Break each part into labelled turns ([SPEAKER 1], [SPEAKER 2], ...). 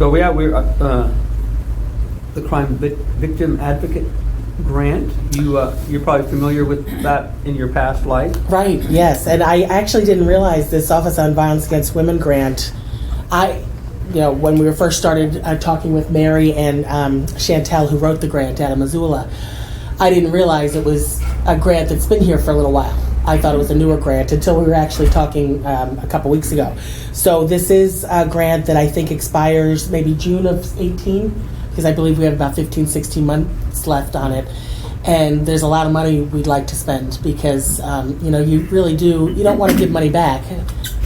[SPEAKER 1] So we're the Crime Victim Advocate Grant. You're probably familiar with that in your past life.
[SPEAKER 2] Right. Yes, and I actually didn't realize this Office on Violence Against Women grant. When we were first started talking with Mary and Chantel, who wrote the grant out of Missoula, I didn't realize it was a grant that's been here for a little while. I thought it was a newer grant until we were actually talking a couple weeks ago. So this is a grant that I think expires maybe June of 18, because I believe we have about 15, 16 months left on it. And there's a lot of money we'd like to spend because, you really do, you don't want to give money back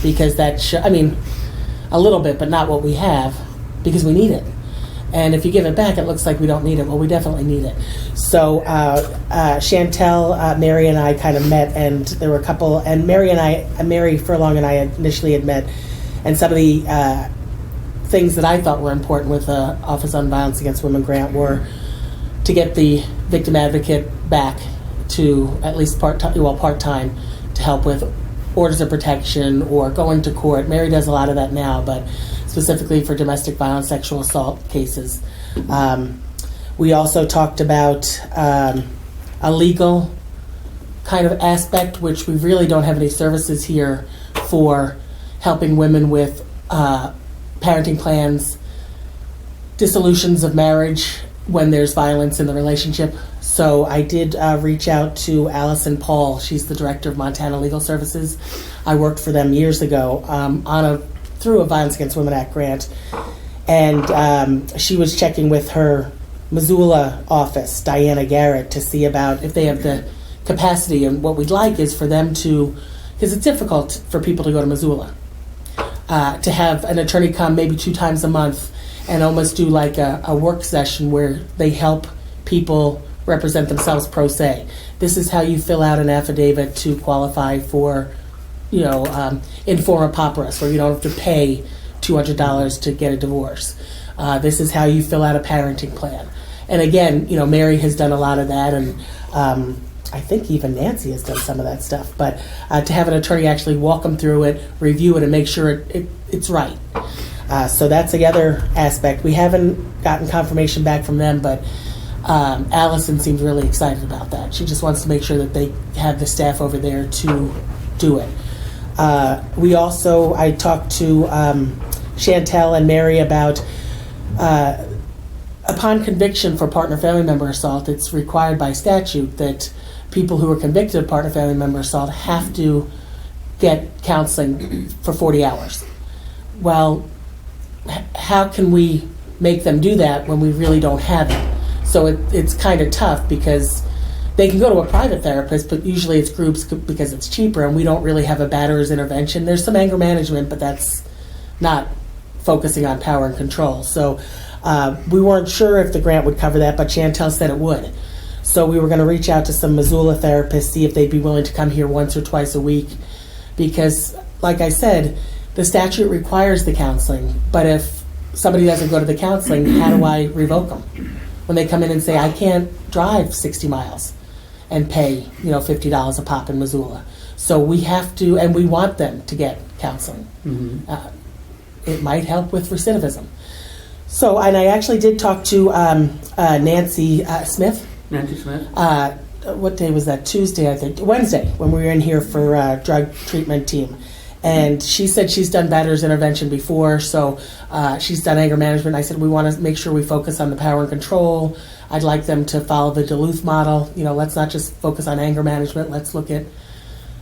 [SPEAKER 2] because a little bit, but not what we have, because we need it. And if you give it back, it looks like we don't need it. Well, we definitely need it. So Chantel, Mary, and I kind of met, and there were a couple, and Mary Furlong and I initially had met, and some of the things that I thought were important with the Office on Violence Against Women grant were to get the victim advocate back to at least part-time to help with orders of protection or going to court. Mary does a lot of that now, but specifically for domestic violence, sexual assault cases. We also talked about a legal kind of aspect, which we really don't have any services here for helping women with parenting plans, dissolutions of marriage when there's violence in the relationship. So I did reach out to Allison Paul. She's the director of Montana Legal Services. I worked for them years ago through a Violence Against Women Act grant. And she was checking with her Missoula office, Diana Garrett, to see about if they have the capacity. And what we'd like is for them to, because it's difficult for people to go to Missoula, to have an attorney come maybe 2 times a month and almost do like a work session where they help people represent themselves pro se. This is how you fill out an affidavit to qualify for, informa pauperis, where you don't have to pay $200 to get a divorce. This is how you fill out a parenting plan. And again, Mary has done a lot of that, and I think even Nancy has done some of that stuff. But to have an attorney actually walk them through it, review it, and make sure it's right. So that's the other aspect. We haven't gotten confirmation back from them, but Allison seems really excited about that. She just wants to make sure that they have the staff over there to do it. I talked to Chantel and Mary about upon conviction for partner family member assault, it's required by statute that people who are convicted of partner family member assault have to get counseling for 40 hours. Well, how can we make them do that when we really don't have it? So it's kind of tough because they can go to a private therapist, but usually it's groups because it's cheaper, and we don't really have a batterer's intervention. There's some anger management, but that's not focusing on power and control. So we weren't sure if the grant would cover that, but Chantel said it would. So we were going to reach out to some Missoula therapists, see if they'd be willing to come here once or twice a week, because, like I said, the statute requires the counseling, but if somebody doesn't go to the counseling, how do I revoke them? When they come in and say, I can't drive 60 miles and pay, $50 a pop in Missoula. So we have to, and we want them to get counseling. Mm-hmm. It might help with recidivism. So, and I actually did talk to Nancy Smith.
[SPEAKER 1] Nancy Smith?
[SPEAKER 2] What day was that? Tuesday, I think. Wednesday, when we were in here for drug treatment team. And she said she's done batterer's intervention before, so she's done anger management. I said we want to make sure we focus on the power and control. I'd like them to follow the Duluth model. Let's not just focus on anger management. Let's look at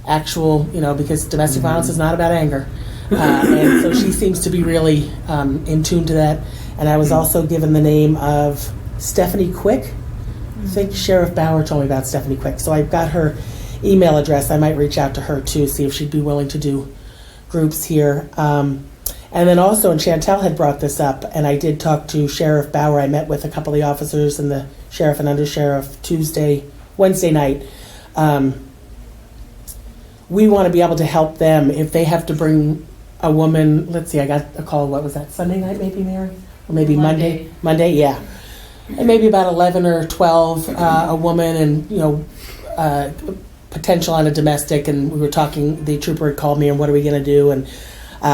[SPEAKER 2] actual, because domestic violence is not about anger. And so she seems to be really in tune to that. And I was also given the name of Stephanie Quick. I think Sheriff Bauer told me about Stephanie Quick. So I've got her email address. I might reach out to her too, see if she'd be willing to do groups here. And then also, and Chantel had brought this up, and I did talk to Sheriff Bauer. I met with a couple of the officers and the sheriff and undersheriff Wednesday night. We want to be able to help them if they have to bring a woman. Let's see, I got a call, what was that, Sunday night maybe, Mary? Or maybe Monday? Monday, yeah. And maybe about 11 or 12, a woman, and, potential on a domestic, and we were talking, the trooper had called me, and what are we going to do? And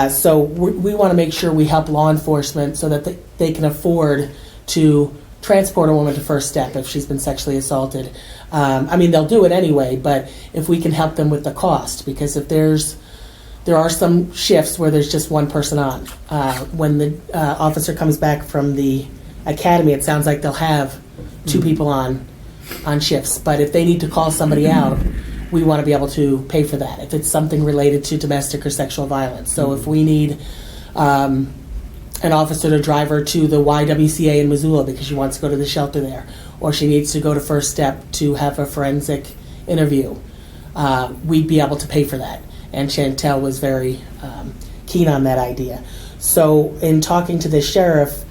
[SPEAKER 2] So we want to make sure we help law enforcement so that they can afford to transport a woman to First Step if she's been sexually assaulted. I mean, they'll do it anyway, but if we can help them with the cost, because if there are some shifts where there's just one person on. When the officer comes back from the academy, it sounds like they'll have two people on shifts. But if they need to call somebody out, we want to be able to pay for that if it's something related to domestic or sexual violence. So if we need an officer to drive her to the YWCA in Missoula because she wants to go to the shelter there, or she needs to go to First Step to have a forensic interview, we'd be able to pay for that. And Chantel was very keen on that idea. So in talking to the sheriff,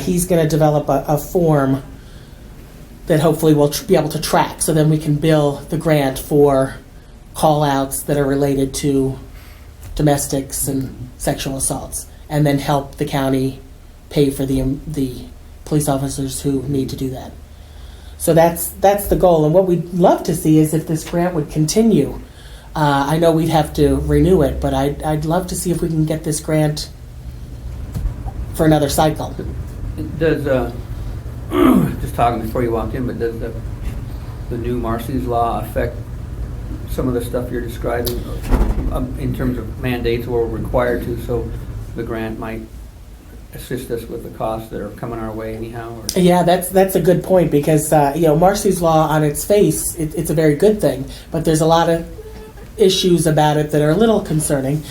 [SPEAKER 2] he's going to develop a form that hopefully we'll be able to track, so then we can bill the grant for call-outs that are related to domestics and sexual assaults, and then help the county pay for the police officers who need to do that. So that's the goal. And what we'd love to see is if this grant would continue. I know we'd have to renew it, but I'd love to see if we can get this grant for another cycle.
[SPEAKER 1] Does just talking before you walked in, but does the new Marcy's law affect some of the stuff you're describing in terms of mandates or we're required to, so the grant might assist us with the costs that are coming our way anyhow? Or?
[SPEAKER 2] Yeah, that's a good point, because Marcy's law on its face, it's a very good thing, but there's a lot of issues about it that are a little concerning.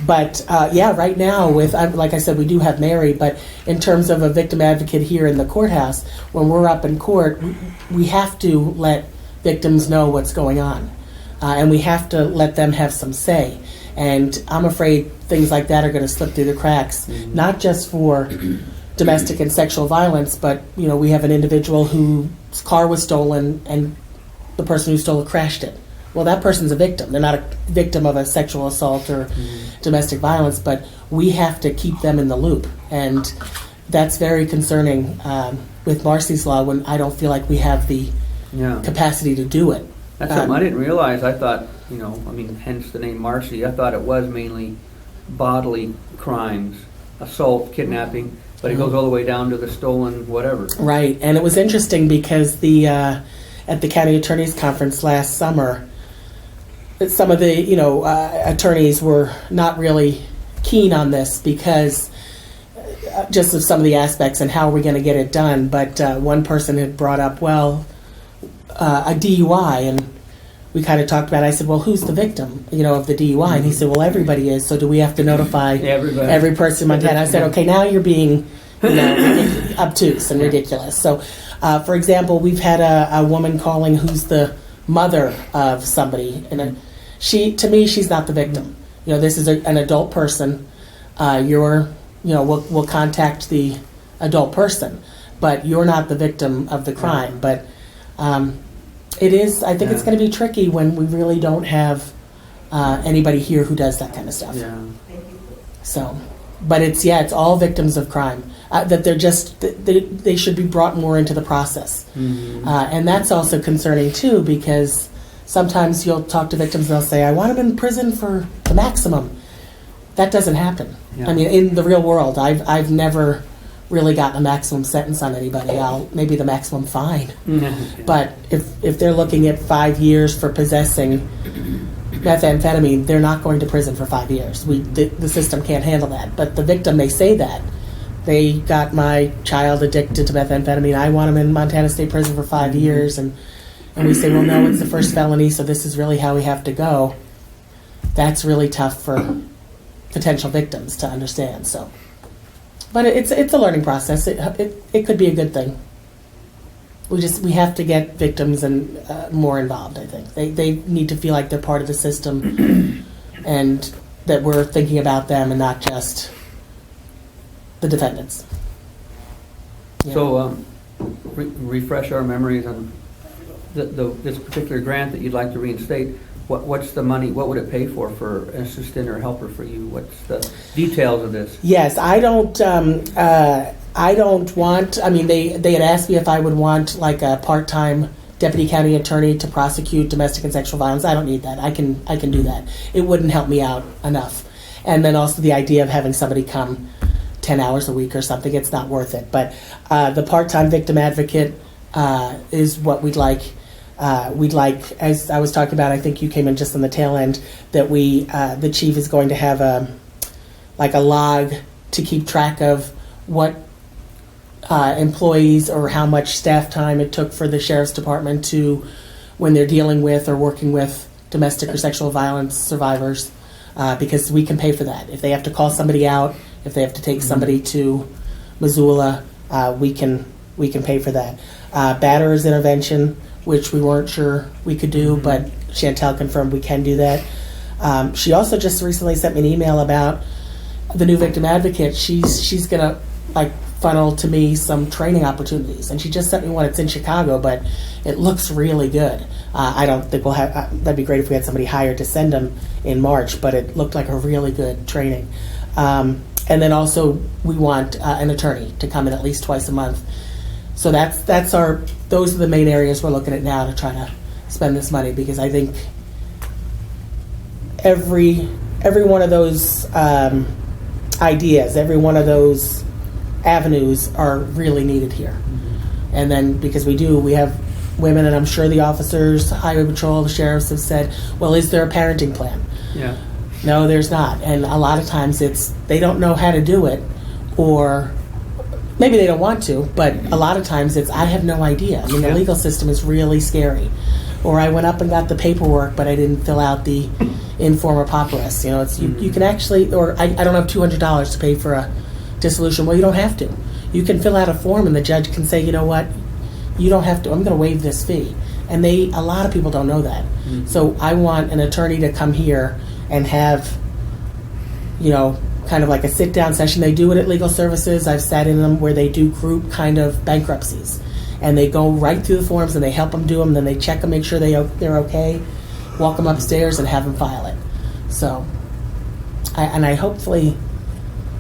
[SPEAKER 2] But right now, like I said, we do have Mary, but in terms of a victim advocate here in the courthouse, when we're up in court, we have to let victims know what's going on. And we have to let them have some say. And I'm afraid things like that are going to slip through the cracks, not just for domestic and sexual violence, but we have an individual whose car was stolen and the person who stole it crashed it. Well, that person's a victim. They're not a victim of a sexual assault or domestic violence, but we have to keep them in the loop. And that's very concerning with Marcy's law, when I don't feel like we have the capacity to do it.
[SPEAKER 1] That's something I didn't realize. I thought, hence the name Marcy. I thought it was mainly bodily crimes, assault, kidnapping, but it goes all the way down to the stolen whatever.
[SPEAKER 2] Right, and it was interesting because at the county attorney's conference last summer, some of the attorneys were not really keen on this because just of some of the aspects and how are we going to get it done. But one person had brought up, a DUI, and we kind of talked about it. I said, well, who's the victim, of the DUI? And he said, well, everybody is. So do we have to notify every person in Montana? I said, okay, now you're being obtuse and ridiculous. So, for example, we've had a woman calling who's the mother of somebody, and to me, she's not the victim. This is an adult person. We'll contact the adult person, but you're not the victim of the crime. But it is. I think it's going to be tricky when we really don't have anybody here who does that kind of stuff.
[SPEAKER 1] Yeah.
[SPEAKER 2] So, but it's all victims of crime. That they should be brought more into the process. And that's also concerning too, because sometimes you'll talk to victims and they'll say, I want them in prison for the maximum. That doesn't happen.
[SPEAKER 1] Yeah.
[SPEAKER 2] I mean, in the real world, I've never really gotten a maximum sentence on anybody. Maybe the maximum fine. But if they're looking at 5 years for possessing methamphetamine, they're not going to prison for 5 years. The system can't handle that. But the victim may say that. They got my child addicted to methamphetamine. I want him in Montana State Prison for 5 years. And we say, well, no, it's the first felony, so this is really how we have to go. That's really tough for potential victims to understand. So, but it's a learning process. It could be a good thing. We have to get victims and more involved. I think they need to feel like they're part of the system, and that we're thinking about them and not just the defendants. Yeah.
[SPEAKER 1] So, refresh our memories on this particular grant that you'd like to reinstate. What's the money? What would it pay for an assistant or helper for you? What's the details of this?
[SPEAKER 2] Yes, I don't want. I mean, they had asked me if I would want like a part-time deputy county attorney to prosecute domestic and sexual violence. I don't need that. I can do that. It wouldn't help me out enough. And then also the idea of having somebody come 10 hours a week or something, it's not worth it. But the part-time victim advocate is what we'd like. We'd like, as I was talking about, I think you came in just on the tail end, that the chief is going to have a log to keep track of what employees or how much staff time it took for the sheriff's department to, when they're dealing with or working with domestic or sexual violence survivors, because we can pay for that. If they have to call somebody out, if they have to take somebody to Missoula, we can pay for that. Batterers intervention, which we weren't sure we could do, but Chantel confirmed we can do that. She also just recently sent me an email about the new victim advocate. She's gonna funnel to me some training opportunities, and she just sent me one. It's in Chicago, but it looks really good. I don't think we'll have. That'd be great if we had somebody hired to send them in March, but it looked like a really good training. And then also we want an attorney to come in at least twice a month. So those are the main areas we're looking at now to try to spend this money, because I think every one of those ideas, every one of those avenues are really needed here. And then because we have women, and I'm sure the officers, highway patrol, the sheriffs have said, well, is there a parenting plan?
[SPEAKER 1] Yeah.
[SPEAKER 2] No, there's not. And a lot of times they don't know how to do it, or maybe they don't want to, but a lot of times I have no idea. I mean, the legal system is really scary. Or I went up and got the paperwork, but I didn't fill out the informa papyrus. You can actually, or I don't have $200 to pay for a dissolution. Well, you don't have to. You can fill out a form, and the judge can say, you know what, you don't have to. I'm going to waive this fee. And a lot of people don't know that. So I want an attorney to come here and have, kind of like a sit-down session. They do it at Legal Services. I've sat in them where they do group kind of bankruptcies. And they go right through the forms, and they help them do them, then they check them, make sure they're okay, walk them upstairs, and have them file it. So, I hopefully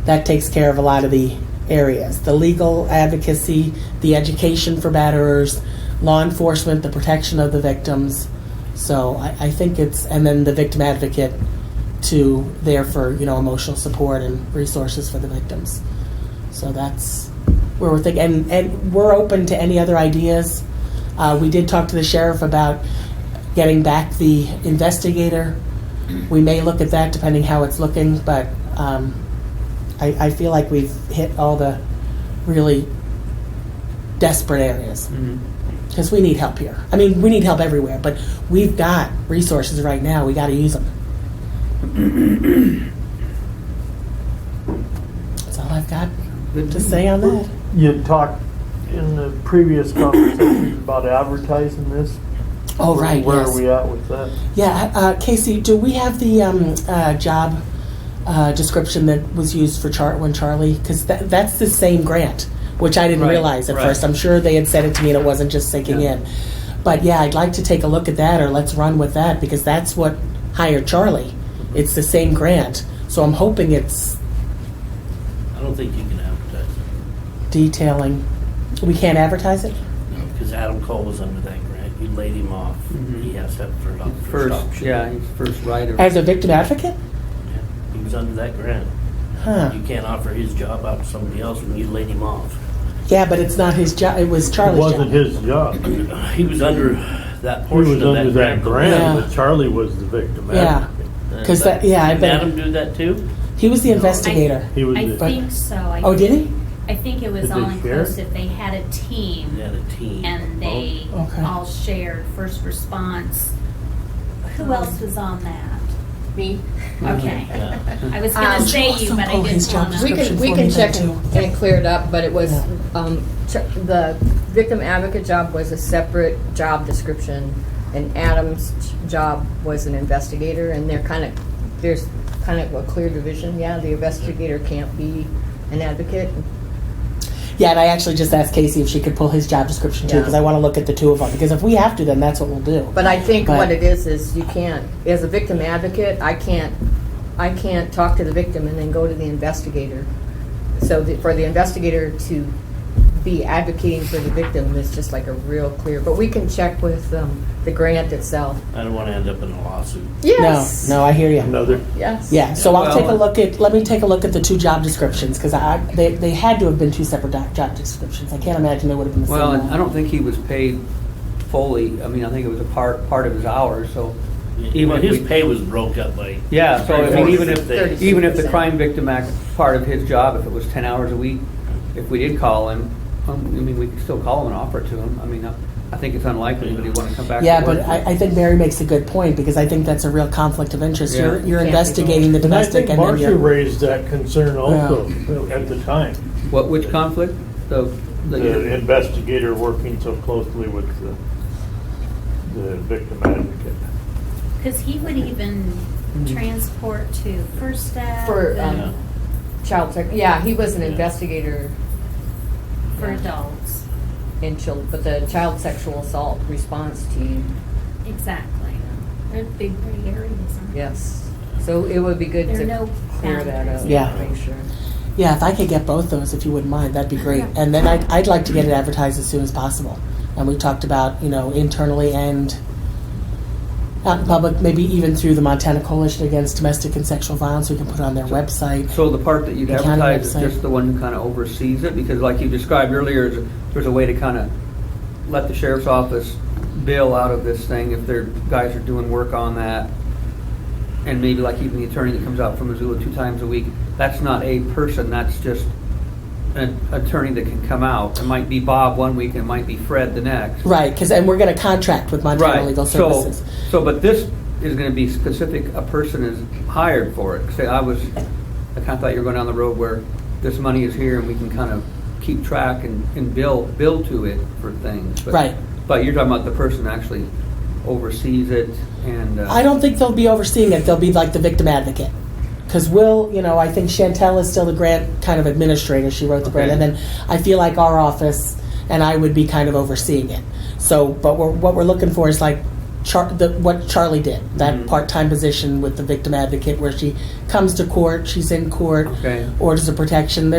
[SPEAKER 2] that takes care of a lot of the areas. The legal advocacy, the education for batterers, law enforcement, the protection of the victims. So I think and then the victim advocate there for emotional support and resources for the victims. So that's where we're thinking, and we're open to any other ideas. We did talk to the sheriff about getting back the investigator. We may look at that depending how it's looking, but I feel like we've hit all the really desperate areas, because we need help here. I mean, we need help everywhere, but we've got resources right now. We got to use them. That's all I've got to say on that.
[SPEAKER 3] You talked in the previous conversation about advertising this.
[SPEAKER 2] Oh, right.
[SPEAKER 3] Where
[SPEAKER 2] yes.
[SPEAKER 3] are we at with that?
[SPEAKER 2] Yeah, Casey, do we have the job description that was used for when Charlie? Because that's the same grant, which I didn't realize at first. I'm sure they had said it to me and it wasn't just sinking in. But yeah, I'd like to take a look at that, or let's run with that, because that's what hired Charlie. It's the same grant. So I'm hoping it's
[SPEAKER 4] I don't think you can advertise it.
[SPEAKER 2] detailing. We can't advertise it?
[SPEAKER 4] No, because Adam Cole was under that grant. You laid him off. He has to have first option.
[SPEAKER 1] He's first writer.
[SPEAKER 2] As a victim advocate?
[SPEAKER 4] Yeah, he was under that grant.
[SPEAKER 2] Huh.
[SPEAKER 4] You can't offer his job out to somebody else when you laid him off.
[SPEAKER 2] Yeah, but it's not his job. It was
[SPEAKER 3] It
[SPEAKER 2] Charlie's
[SPEAKER 3] wasn't
[SPEAKER 2] job.
[SPEAKER 3] his job.
[SPEAKER 4] He was under that
[SPEAKER 3] He
[SPEAKER 4] portion
[SPEAKER 3] was
[SPEAKER 4] of
[SPEAKER 3] under
[SPEAKER 4] that
[SPEAKER 3] that grant,
[SPEAKER 2] Yeah.
[SPEAKER 3] but Charlie was the victim
[SPEAKER 2] Yeah.
[SPEAKER 3] advocate.
[SPEAKER 2] Because I
[SPEAKER 4] Did
[SPEAKER 2] bet
[SPEAKER 4] Adam do that too?
[SPEAKER 2] he was the investigator.
[SPEAKER 3] He was
[SPEAKER 5] I
[SPEAKER 3] the,
[SPEAKER 5] think so.
[SPEAKER 2] Oh, did he?
[SPEAKER 5] I think it was
[SPEAKER 3] Did
[SPEAKER 5] all
[SPEAKER 3] they share?
[SPEAKER 5] inclusive. They had a team,
[SPEAKER 4] He had a team.
[SPEAKER 5] and they
[SPEAKER 2] Oh, okay.
[SPEAKER 5] all shared first response. Who else was on that?
[SPEAKER 6] Me?
[SPEAKER 5] Okay.
[SPEAKER 4] Yeah.
[SPEAKER 5] I was going to
[SPEAKER 6] Um,
[SPEAKER 5] say
[SPEAKER 2] also
[SPEAKER 5] you, but I
[SPEAKER 2] pull his
[SPEAKER 5] didn't
[SPEAKER 2] job
[SPEAKER 5] want
[SPEAKER 6] We
[SPEAKER 5] to.
[SPEAKER 2] description.
[SPEAKER 6] can
[SPEAKER 2] for me
[SPEAKER 6] check
[SPEAKER 2] then,
[SPEAKER 6] and clear it up, but it was,
[SPEAKER 2] Yeah.
[SPEAKER 6] the victim advocate job was a separate job description, and Adam's job was an investigator, and there's kind of a clear division. Yeah, the investigator can't be an advocate.
[SPEAKER 2] Yeah, and I actually just asked Casey if she could pull his job description too,
[SPEAKER 6] Yeah.
[SPEAKER 2] because I want to look at the two of them. Because if we have to, then that's what we'll do.
[SPEAKER 6] But I think
[SPEAKER 2] But-
[SPEAKER 6] what it is you can't, as a victim advocate, I can't talk to the victim and then go to the investigator. So for the investigator to be advocating for the victim is just like a real clear, but we can check with the grant itself.
[SPEAKER 4] I don't want to end up in a lawsuit.
[SPEAKER 6] Yes.
[SPEAKER 2] No, I hear you.
[SPEAKER 3] Another,
[SPEAKER 6] Yes.
[SPEAKER 2] Yeah, so I'll
[SPEAKER 1] Well,
[SPEAKER 2] take a look at, let me take a look at the two job descriptions, because they had to have been two separate job descriptions. I can't imagine they would have been the same.
[SPEAKER 1] Well, and
[SPEAKER 2] one.
[SPEAKER 1] I don't think he was paid fully. I mean, I think it was a part of his hours, so.
[SPEAKER 4] Even
[SPEAKER 1] if
[SPEAKER 4] his
[SPEAKER 1] we-
[SPEAKER 4] pay was broke up by.
[SPEAKER 1] Yeah, so I mean, even if
[SPEAKER 4] 30.
[SPEAKER 1] the Crime Victim Act, part of his job, if it was 10 hours a week, if we did call him, I mean, we could still call him and offer it to him. I mean, I think it's unlikely that he'd want to come back
[SPEAKER 2] Yeah,
[SPEAKER 1] to
[SPEAKER 2] but
[SPEAKER 1] work.
[SPEAKER 2] I think Mary makes a good point, because I think that's a real conflict of interest.
[SPEAKER 1] Yeah.
[SPEAKER 2] You're
[SPEAKER 6] Can't
[SPEAKER 2] investigating the
[SPEAKER 3] and I
[SPEAKER 2] domestic,
[SPEAKER 3] think
[SPEAKER 2] and then
[SPEAKER 3] Marcia
[SPEAKER 2] you're...
[SPEAKER 3] raised that concern also at the time.
[SPEAKER 1] Which conflict?
[SPEAKER 3] The investigator working so closely with the victim advocate.
[SPEAKER 5] Because he would even transport to First Step
[SPEAKER 6] For
[SPEAKER 5] and
[SPEAKER 6] child sex, yeah, he was an investigator
[SPEAKER 5] for adults.
[SPEAKER 6] in children, but the child sexual assault response team,
[SPEAKER 5] Exactly. There's big gray areas. aren't there?
[SPEAKER 6] yes. So it would be good
[SPEAKER 5] There are
[SPEAKER 6] to
[SPEAKER 5] no
[SPEAKER 6] clear that up.
[SPEAKER 5] boundaries.
[SPEAKER 2] Yeah.
[SPEAKER 6] Make sure.
[SPEAKER 2] Yeah, if I could get both those, if you wouldn't mind, that'd be great. And then I'd like to get it advertised as soon as possible. And we talked about, internally and out in public, maybe even through the Montana Coalition Against Domestic and Sexual Violence, we can put it on their website.
[SPEAKER 1] So the part that you'd
[SPEAKER 2] The county
[SPEAKER 1] advertise is
[SPEAKER 2] website.
[SPEAKER 1] just the one who kind of oversees it? Because like you described earlier, there's a way to kind of let the sheriff's office bill out of this thing if their guys are doing work on that. And maybe like even the attorney that comes out from Missoula 2 times a week, that's not a person, that's just an attorney that can come out. It might be Bob one week and it might be Fred the next.
[SPEAKER 2] Right, and we're going to contract with Montana Legal Services.
[SPEAKER 1] But this is going to be specific, a person is hired for it. Say, I kind of thought you were going down the road where this money is here and we can kind of keep track and bill to it for things. But,
[SPEAKER 2] Right.
[SPEAKER 1] But you're talking about the person actually oversees it and...
[SPEAKER 2] I don't think they'll be overseeing it. They'll be like the victim advocate. Because I think Chantel is still the grant kind of administrator. She wrote the grant.
[SPEAKER 1] Okay.
[SPEAKER 2] And then I feel like our office and I would be kind of overseeing it. So, but what we're looking for is like what Charlie did, that part-time position with the victim advocate where she comes to court, she's in court,
[SPEAKER 1] Okay.
[SPEAKER 2] orders of protection. We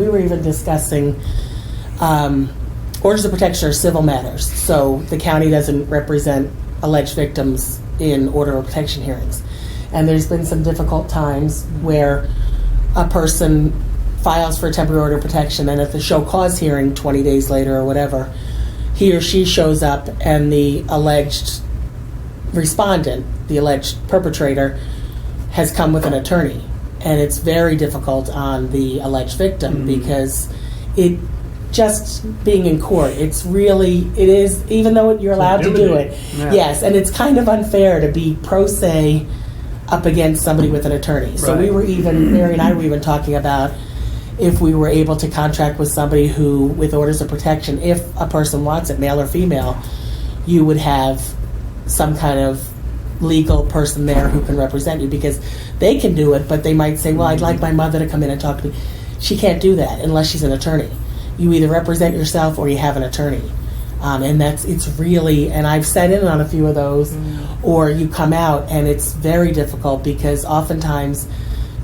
[SPEAKER 2] were even discussing orders of protection are civil matters. So the county doesn't represent alleged victims in order of protection hearings. And there's been some difficult times where a person files for a temporary order of protection, and at the show cause hearing 20 days later or whatever, he or she shows up and the alleged respondent, the alleged perpetrator, has come with an attorney. And it's very difficult on the alleged victim because it just being in court, it is, even though you're allowed to do it,
[SPEAKER 1] Yeah.
[SPEAKER 2] yes, and it's kind of unfair to be pro se up against somebody with an attorney. So
[SPEAKER 1] Right.
[SPEAKER 2] Mary and I were even talking about if we were able to contract with somebody who, with orders of protection, if a person wants it, male or female, you would have some kind of legal person there who can represent you, because they can do it, but they might say, well, I'd like my mother to come in and talk to me. She can't do that unless she's an attorney. You either represent yourself or you have an attorney. And and I've sat in on a few of those, or you come out and it's very difficult because oftentimes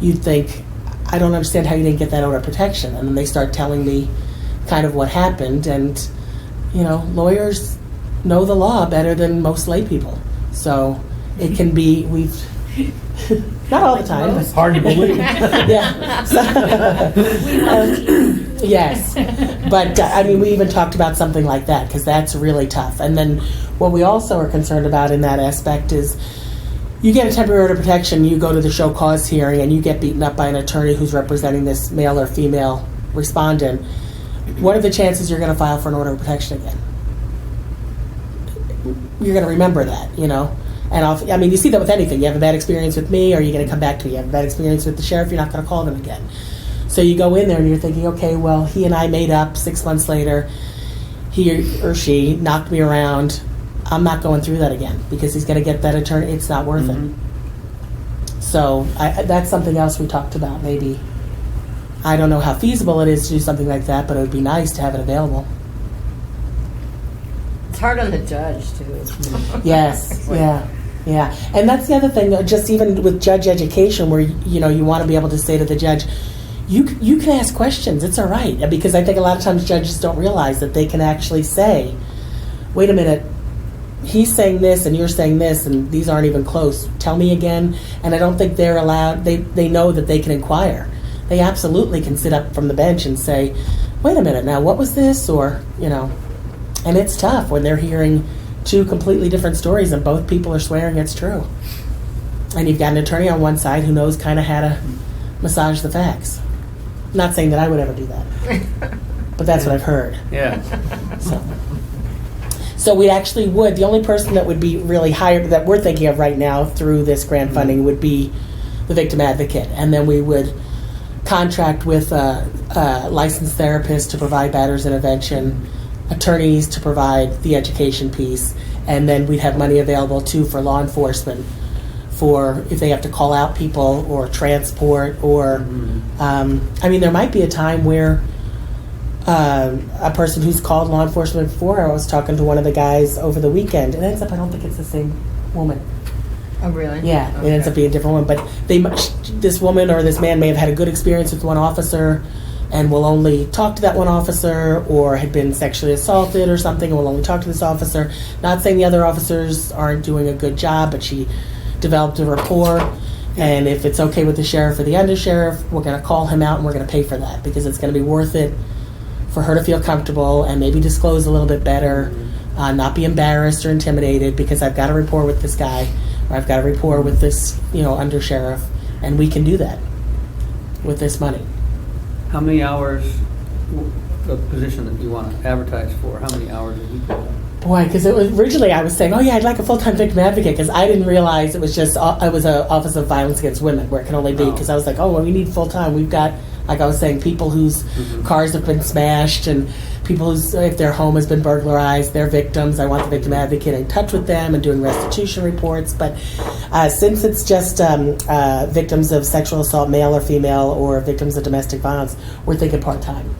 [SPEAKER 2] you'd think, I don't understand how you didn't get that order of protection. And then they start telling me kind of what happened. And, lawyers know the law better than most lay people. So it can be, not all the time. But,
[SPEAKER 3] Hard to believe.
[SPEAKER 2] yeah.
[SPEAKER 5] We love you.
[SPEAKER 2] Yes, but we even talked about something like that because that's really tough. And then what we also are concerned about in that aspect is you get a temporary order of protection, you go to the show cause hearing, and you get beaten up by an attorney who's representing this male or female respondent. What are the chances you're going to file for an order of protection again? You're going to remember that, And you see that with anything. You have a bad experience with me, or you're going to come back to me. You have a bad experience with the sheriff, you're not going to call them again. So you go in there and you're thinking, okay, well, he and I made up 6 months later. He or she knocked me around. I'm not going through that again because he's going to get that attorney. It's not worth it. So that's something else we talked about. Maybe, I don't know how feasible it is to do something like that, but it would be nice to have it available.
[SPEAKER 6] It's hard on the judge too.
[SPEAKER 2] Yes, yeah. And that's the other thing, just even with judge education, where you want to be able to say to the judge, you can ask questions. It's all right, because I think a lot of times judges don't realize that they can actually say, wait a minute, he's saying this and you're saying this and these aren't even close. Tell me again. And I don't think they're allowed, they know that they can inquire. They absolutely can sit up from the bench and say, wait a minute, now what was this? Or, and it's tough when they're hearing two completely different stories and both people are swearing it's true. And you've got an attorney on one side who knows kind of how to massage the facts. I'm not saying that I would ever do that, but that's what I've heard.
[SPEAKER 1] Yeah.
[SPEAKER 2] So we actually would, the only person that would be really hired, that we're thinking of right now through this grant funding, would be the victim advocate. And then we would contract with a licensed therapist to provide batter's intervention, attorneys to provide the education piece, and then we'd have money available too for law enforcement for if they have to call out people or transport or, there might be a time where a person who's called law enforcement before, I was talking to one of the guys over the weekend, and it ends up, I don't think it's the same woman.
[SPEAKER 6] Oh, really?
[SPEAKER 2] Yeah,
[SPEAKER 6] Okay.
[SPEAKER 2] it ends up being a different one. But this woman or this man may have had a good experience with one officer and will only talk to that one officer, or had been sexually assaulted or something and will only talk to this officer. Not saying the other officers aren't doing a good job, but she developed a rapport. And if it's okay with the sheriff or the undersheriff, we're going to call him out and we're going to pay for that because it's going to be worth it for her to feel comfortable and maybe disclose a little bit better, not be embarrassed or intimidated because I've got a rapport with this guy or I've got a rapport with this, undersheriff, and we can do that with this money.
[SPEAKER 1] How many hours, the position that you want to advertise for, how many hours a week?
[SPEAKER 2] Boy, because originally I was saying, oh yeah, I'd like a full-time victim advocate, because I didn't realize it was just, it was an Office of Violence Against Women where it can only be, because I was like, oh, well, we need full-time. We've got, like I was saying, people whose cars have been smashed and people whose, if their home has been burglarized, they're victims. I want the victim advocate in touch with them and doing restitution reports. But since it's just victims of sexual assault, male or female, or victims of domestic violence, we're thinking part-time.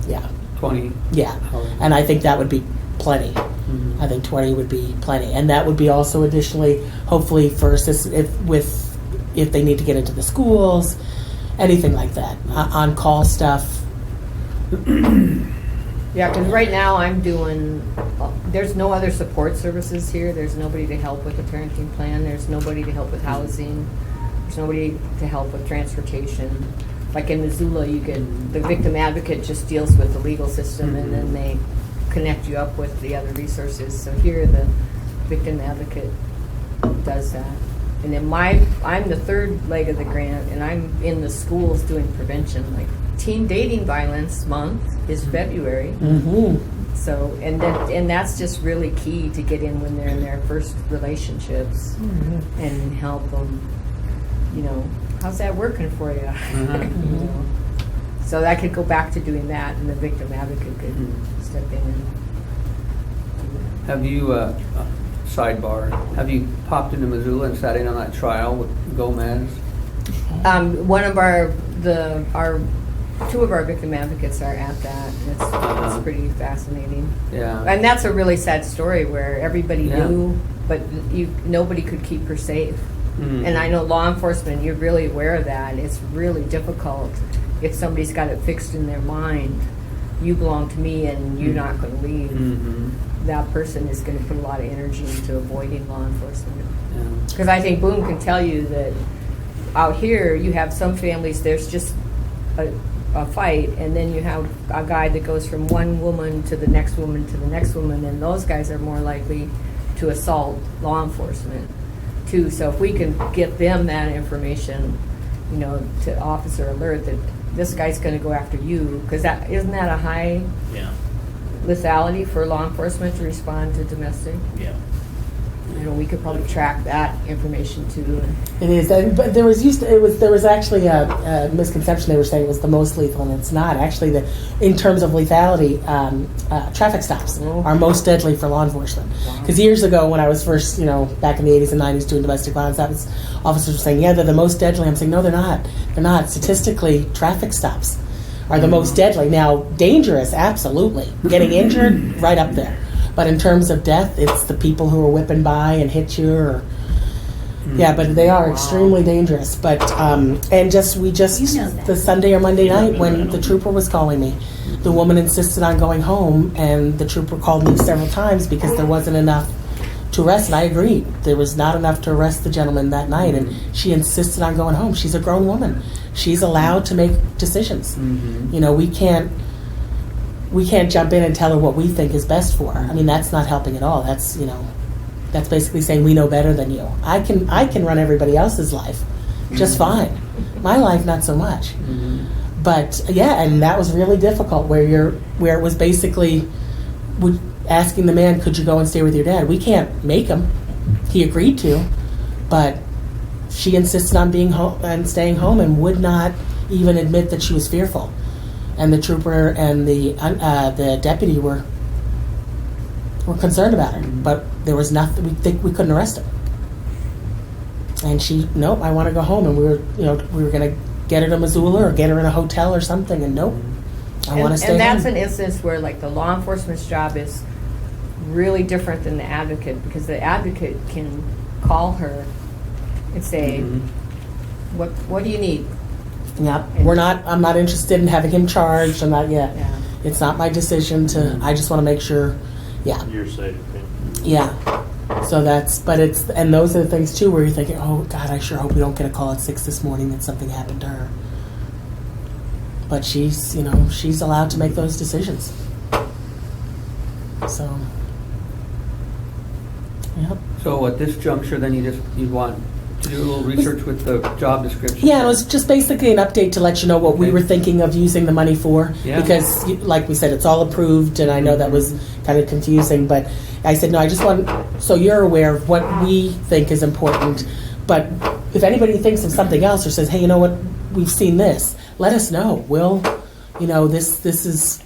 [SPEAKER 2] Yeah.
[SPEAKER 1] 20?
[SPEAKER 2] Yeah. And I think that would be plenty. I think 20 would be plenty. And that would be also additionally, hopefully, for if they need to get into the schools, anything like that, on-call stuff.
[SPEAKER 6] Yeah, because right now I'm doing, there's no other support services here. There's nobody to help with the parenting plan. There's nobody to help with housing. There's nobody to help with transportation. Like in Missoula, the victim advocate just deals with the legal system and then they connect you up with the other resources. So here the victim advocate does that. And then I'm the third leg of the grant, and I'm in the schools doing prevention. Like Teen Dating Violence Month is February. So and that's just really key to get in when they're in their first relationships and help them. How's that working for you? So I could go back to doing that, and the victim advocate could step in and do that.
[SPEAKER 1] Have you, sidebar, have you popped into Missoula and sat in on that trial with Gomez?
[SPEAKER 6] One of our two of our victim advocates are at that. It's pretty fascinating.
[SPEAKER 1] Yeah.
[SPEAKER 6] And that's a really sad story where everybody knew, but nobody could keep her safe. And I know law enforcement, you're really aware of that. It's really difficult if somebody's got it fixed in their mind. You belong to me and you're not going to leave. That person is going to put a lot of energy into avoiding law enforcement. Because I think Boone can tell you that out here you have some families, there's just a fight, and then you have a guy that goes from one woman to the next woman to the next woman, and those guys are more likely to assault law enforcement too. So if we can get them that information, to officer alert that this guy's going to go after you, because isn't that a high lethality for law enforcement to respond to domestic?
[SPEAKER 4] Yeah.
[SPEAKER 6] We could probably track that information too.
[SPEAKER 2] It is, but there was actually a misconception. They were saying it was the most lethal, and it's not. Actually, in terms of lethality, traffic stops are most deadly for law enforcement. Because years ago, when I was first, back in the 80s and 90s doing domestic violence, that was officers were saying, yeah, they're the most deadly. I'm saying, no, they're not. They're not. Statistically, traffic stops are the most deadly. Now, dangerous, absolutely. Getting injured, right up there. But in terms of death, it's the people who are whipping by and hit you, or Yeah, but they are extremely dangerous. But and we just
[SPEAKER 5] You know that.
[SPEAKER 2] the Sunday or Monday night when the trooper was calling me, the woman insisted on going home, and the trooper called me several times because there wasn't enough to arrest. And I agreed, there was not enough to arrest the gentleman that night, and she insisted on going home. She's a grown woman; she's allowed to make decisions. You know, we can't jump in and tell her what we think is best for her. I mean, that's not helping at all. That's that's basically saying we know better than you. I can run everybody else's life just fine. My life, not so much. But yeah, and that was really difficult. Where it was basically asking the man, "Could you go and stay with your dad?" We can't make him. He agreed to, but she insisted on being home and staying home, and would not even admit that she was fearful. And the trooper and the deputy were concerned about her, but there was nothing. We couldn't arrest her. And she, nope, I want to go home. And we were going to get her to Missoula or get her in a hotel or something. And nope, I want to stay home.
[SPEAKER 6] And that's an instance where, like, the law enforcement's job is really different than the advocate, because the advocate can call her and say, "What do you need?"
[SPEAKER 2] Yeah, I'm not interested in having him charged. I'm not yet.
[SPEAKER 6] Yeah.
[SPEAKER 2] It's not my decision to. I just want to make sure. Yeah.
[SPEAKER 3] You're safe.
[SPEAKER 2] Yeah. So and those are the things too where you're thinking, oh God, I sure hope we don't get a call at 6 this morning that something happened to her. But she's allowed to make those decisions. So. Yep.
[SPEAKER 1] So at this juncture, then you want to do a little research with the job description?
[SPEAKER 2] Yeah, it was just basically an update to let you know what we were thinking of using the money for.
[SPEAKER 1] Yeah.
[SPEAKER 2] Because, like we said, it's all approved, and I know that was kind of confusing, but I said, no, I just want, so you're aware of what we think is important, but if anybody thinks of something else or says, hey, you know what, we've seen this, let us know. We'll, this is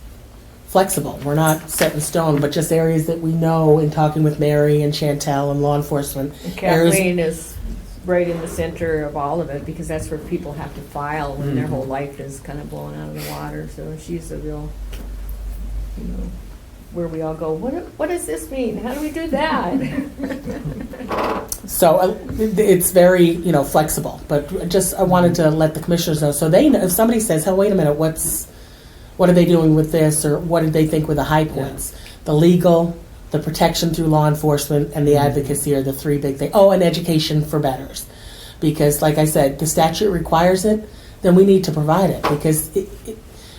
[SPEAKER 2] flexible. We're not set in stone, but just areas that we know in talking with Mary and Chantel and law enforcement.
[SPEAKER 6] And Kathleen is right in the center of all of it, because that's where people have to file when their whole life is kind of blown out of the water. So she's a real, where we all go, what does this mean? How do we do that?
[SPEAKER 2] So it's very, flexible. But just I wanted to let the commissioners know, so they know if somebody says, "Oh, wait a minute, what are they doing with this?" or what did they think were the high points? The legal, the protection through law enforcement, and the advocacy are the three big things. Oh, and education for bettors. Because, like I said, the statute requires it, then we need to provide it. Because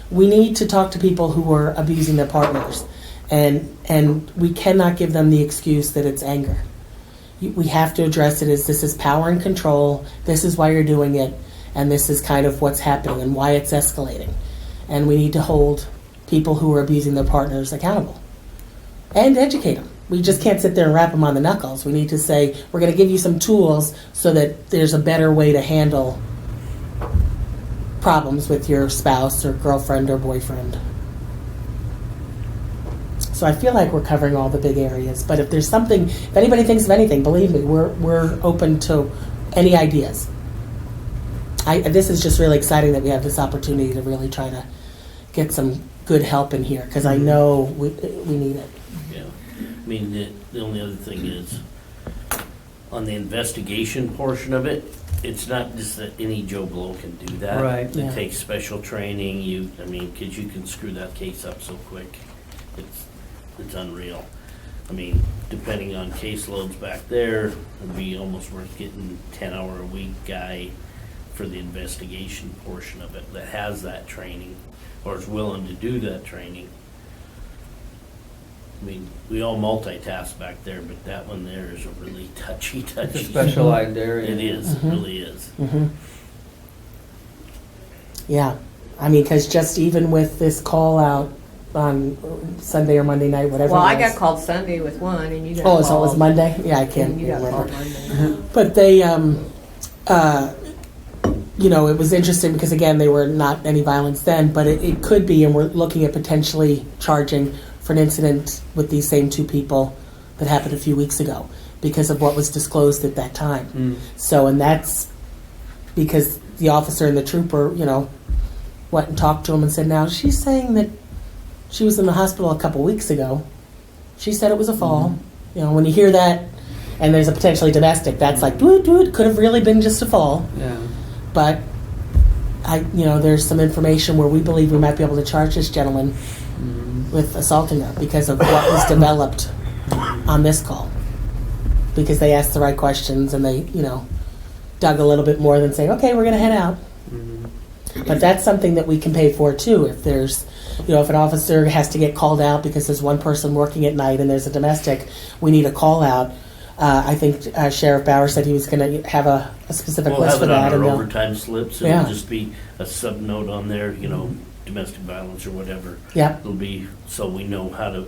[SPEAKER 2] we need to talk to people who are abusing their partners. And we cannot give them the excuse that it's anger. We have to address it as this is power and control, this is why you're doing it, and this is kind of what's happening and why it's escalating. And we need to hold people who are abusing their partners accountable. And educate them. We just can't sit there and rap them on the knuckles. We need to say, we're going to give you some tools so that there's a better way to handle problems with your spouse or girlfriend or boyfriend. So I feel like we're covering all the big areas. But if there's something, if anybody thinks of anything, believe me, we're open to any ideas. This is just really exciting that we have this opportunity to really try to get some good help in here, because I know we need it.
[SPEAKER 4] Yeah. I mean, the only other thing is, on the investigation portion of it, it's not just that any Joe Blow can do that.
[SPEAKER 1] Right.
[SPEAKER 4] It
[SPEAKER 2] Yeah.
[SPEAKER 4] takes special training. Because you can screw that case up so quick. It's unreal. I mean, depending on caseloads back there, it'd be almost worth getting 10-hour-a-week guy for the investigation portion of it that has that training or is willing to do that training. I mean, we all multitask back there, but that one there is a really touchy.
[SPEAKER 1] It's a specialized area.
[SPEAKER 4] It is. It really is.
[SPEAKER 2] Yeah. I mean, because just even with this call out on Sunday or Monday night, whatever.
[SPEAKER 6] Well,
[SPEAKER 2] it
[SPEAKER 6] I
[SPEAKER 2] was.
[SPEAKER 6] got called Sunday with one, and you got
[SPEAKER 2] Oh,
[SPEAKER 6] called.
[SPEAKER 2] so it was Monday? Yeah, I can't
[SPEAKER 6] And you got
[SPEAKER 2] remember.
[SPEAKER 6] called Monday.
[SPEAKER 2] But they, it was interesting because, again, they were not any violence then, but it could be, and we're looking at potentially charging for an incident with these same two people that happened a few weeks ago because of what was disclosed at that time. So, and that's because the officer and the trooper, went and talked to him and said, now, she's saying that she was in the hospital a couple weeks ago. She said it was a fall. When you hear that, and there's a potentially domestic, that's like, could have really been just a fall.
[SPEAKER 1] Yeah.
[SPEAKER 2] But there's some information where we believe we might be able to charge this gentleman with assaulting her because of what was developed on this call. Because they asked the right questions and they, dug a little bit more than saying, okay, we're going to head out. But that's something that we can pay for too. If there's, if an officer has to get called out because there's one person working at night and there's a domestic, we need a call out. I think Sheriff Bauer said he was going to have a specific
[SPEAKER 4] We'll
[SPEAKER 2] list
[SPEAKER 4] have
[SPEAKER 2] for
[SPEAKER 4] it
[SPEAKER 2] that.
[SPEAKER 4] on our
[SPEAKER 2] and
[SPEAKER 4] overtime slips.
[SPEAKER 2] Yeah.
[SPEAKER 4] It'll just be a sub-note on there, domestic violence or whatever.
[SPEAKER 2] Yep.
[SPEAKER 4] It'll be, so we know how to,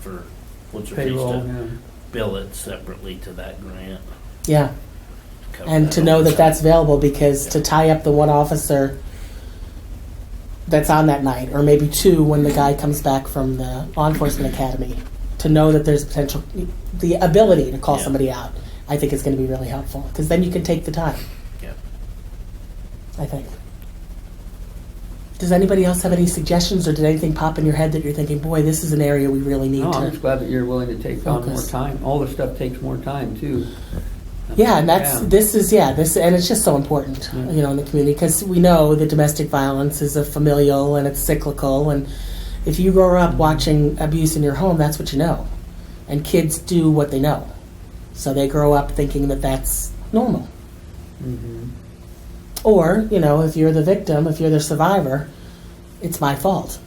[SPEAKER 4] for, what's her face,
[SPEAKER 1] Payroll,
[SPEAKER 4] to
[SPEAKER 1] yeah.
[SPEAKER 4] bill it separately to that grant.
[SPEAKER 2] Yeah.
[SPEAKER 4] Cover
[SPEAKER 2] And to know that
[SPEAKER 4] overtime.
[SPEAKER 2] that's available, because to tie up the one officer that's on that night, or maybe two when the guy comes back from the law enforcement academy, to know that there's potential, the ability to call
[SPEAKER 4] Yeah.
[SPEAKER 2] somebody out, I think is going to be really helpful, because then you can take the time,
[SPEAKER 4] Yeah.
[SPEAKER 2] I think. Does anybody else have any suggestions, or did anything pop in your head that you're thinking, boy, this is an area we really need
[SPEAKER 1] No, I'm
[SPEAKER 2] to...
[SPEAKER 1] just glad that you're willing to take on more
[SPEAKER 2] focus.
[SPEAKER 1] time. All this stuff takes more time too.
[SPEAKER 2] Yeah, and and it's just so important,
[SPEAKER 1] Yeah.
[SPEAKER 2] in the community, because we know that domestic violence is a familial and it's cyclical, and if you grow up watching abuse in your home, that's what you know. And kids do what they know. So they grow up thinking that that's normal.
[SPEAKER 1] Mm-hmm.
[SPEAKER 2] Or, if you're the victim, if you're the survivor, it's my fault.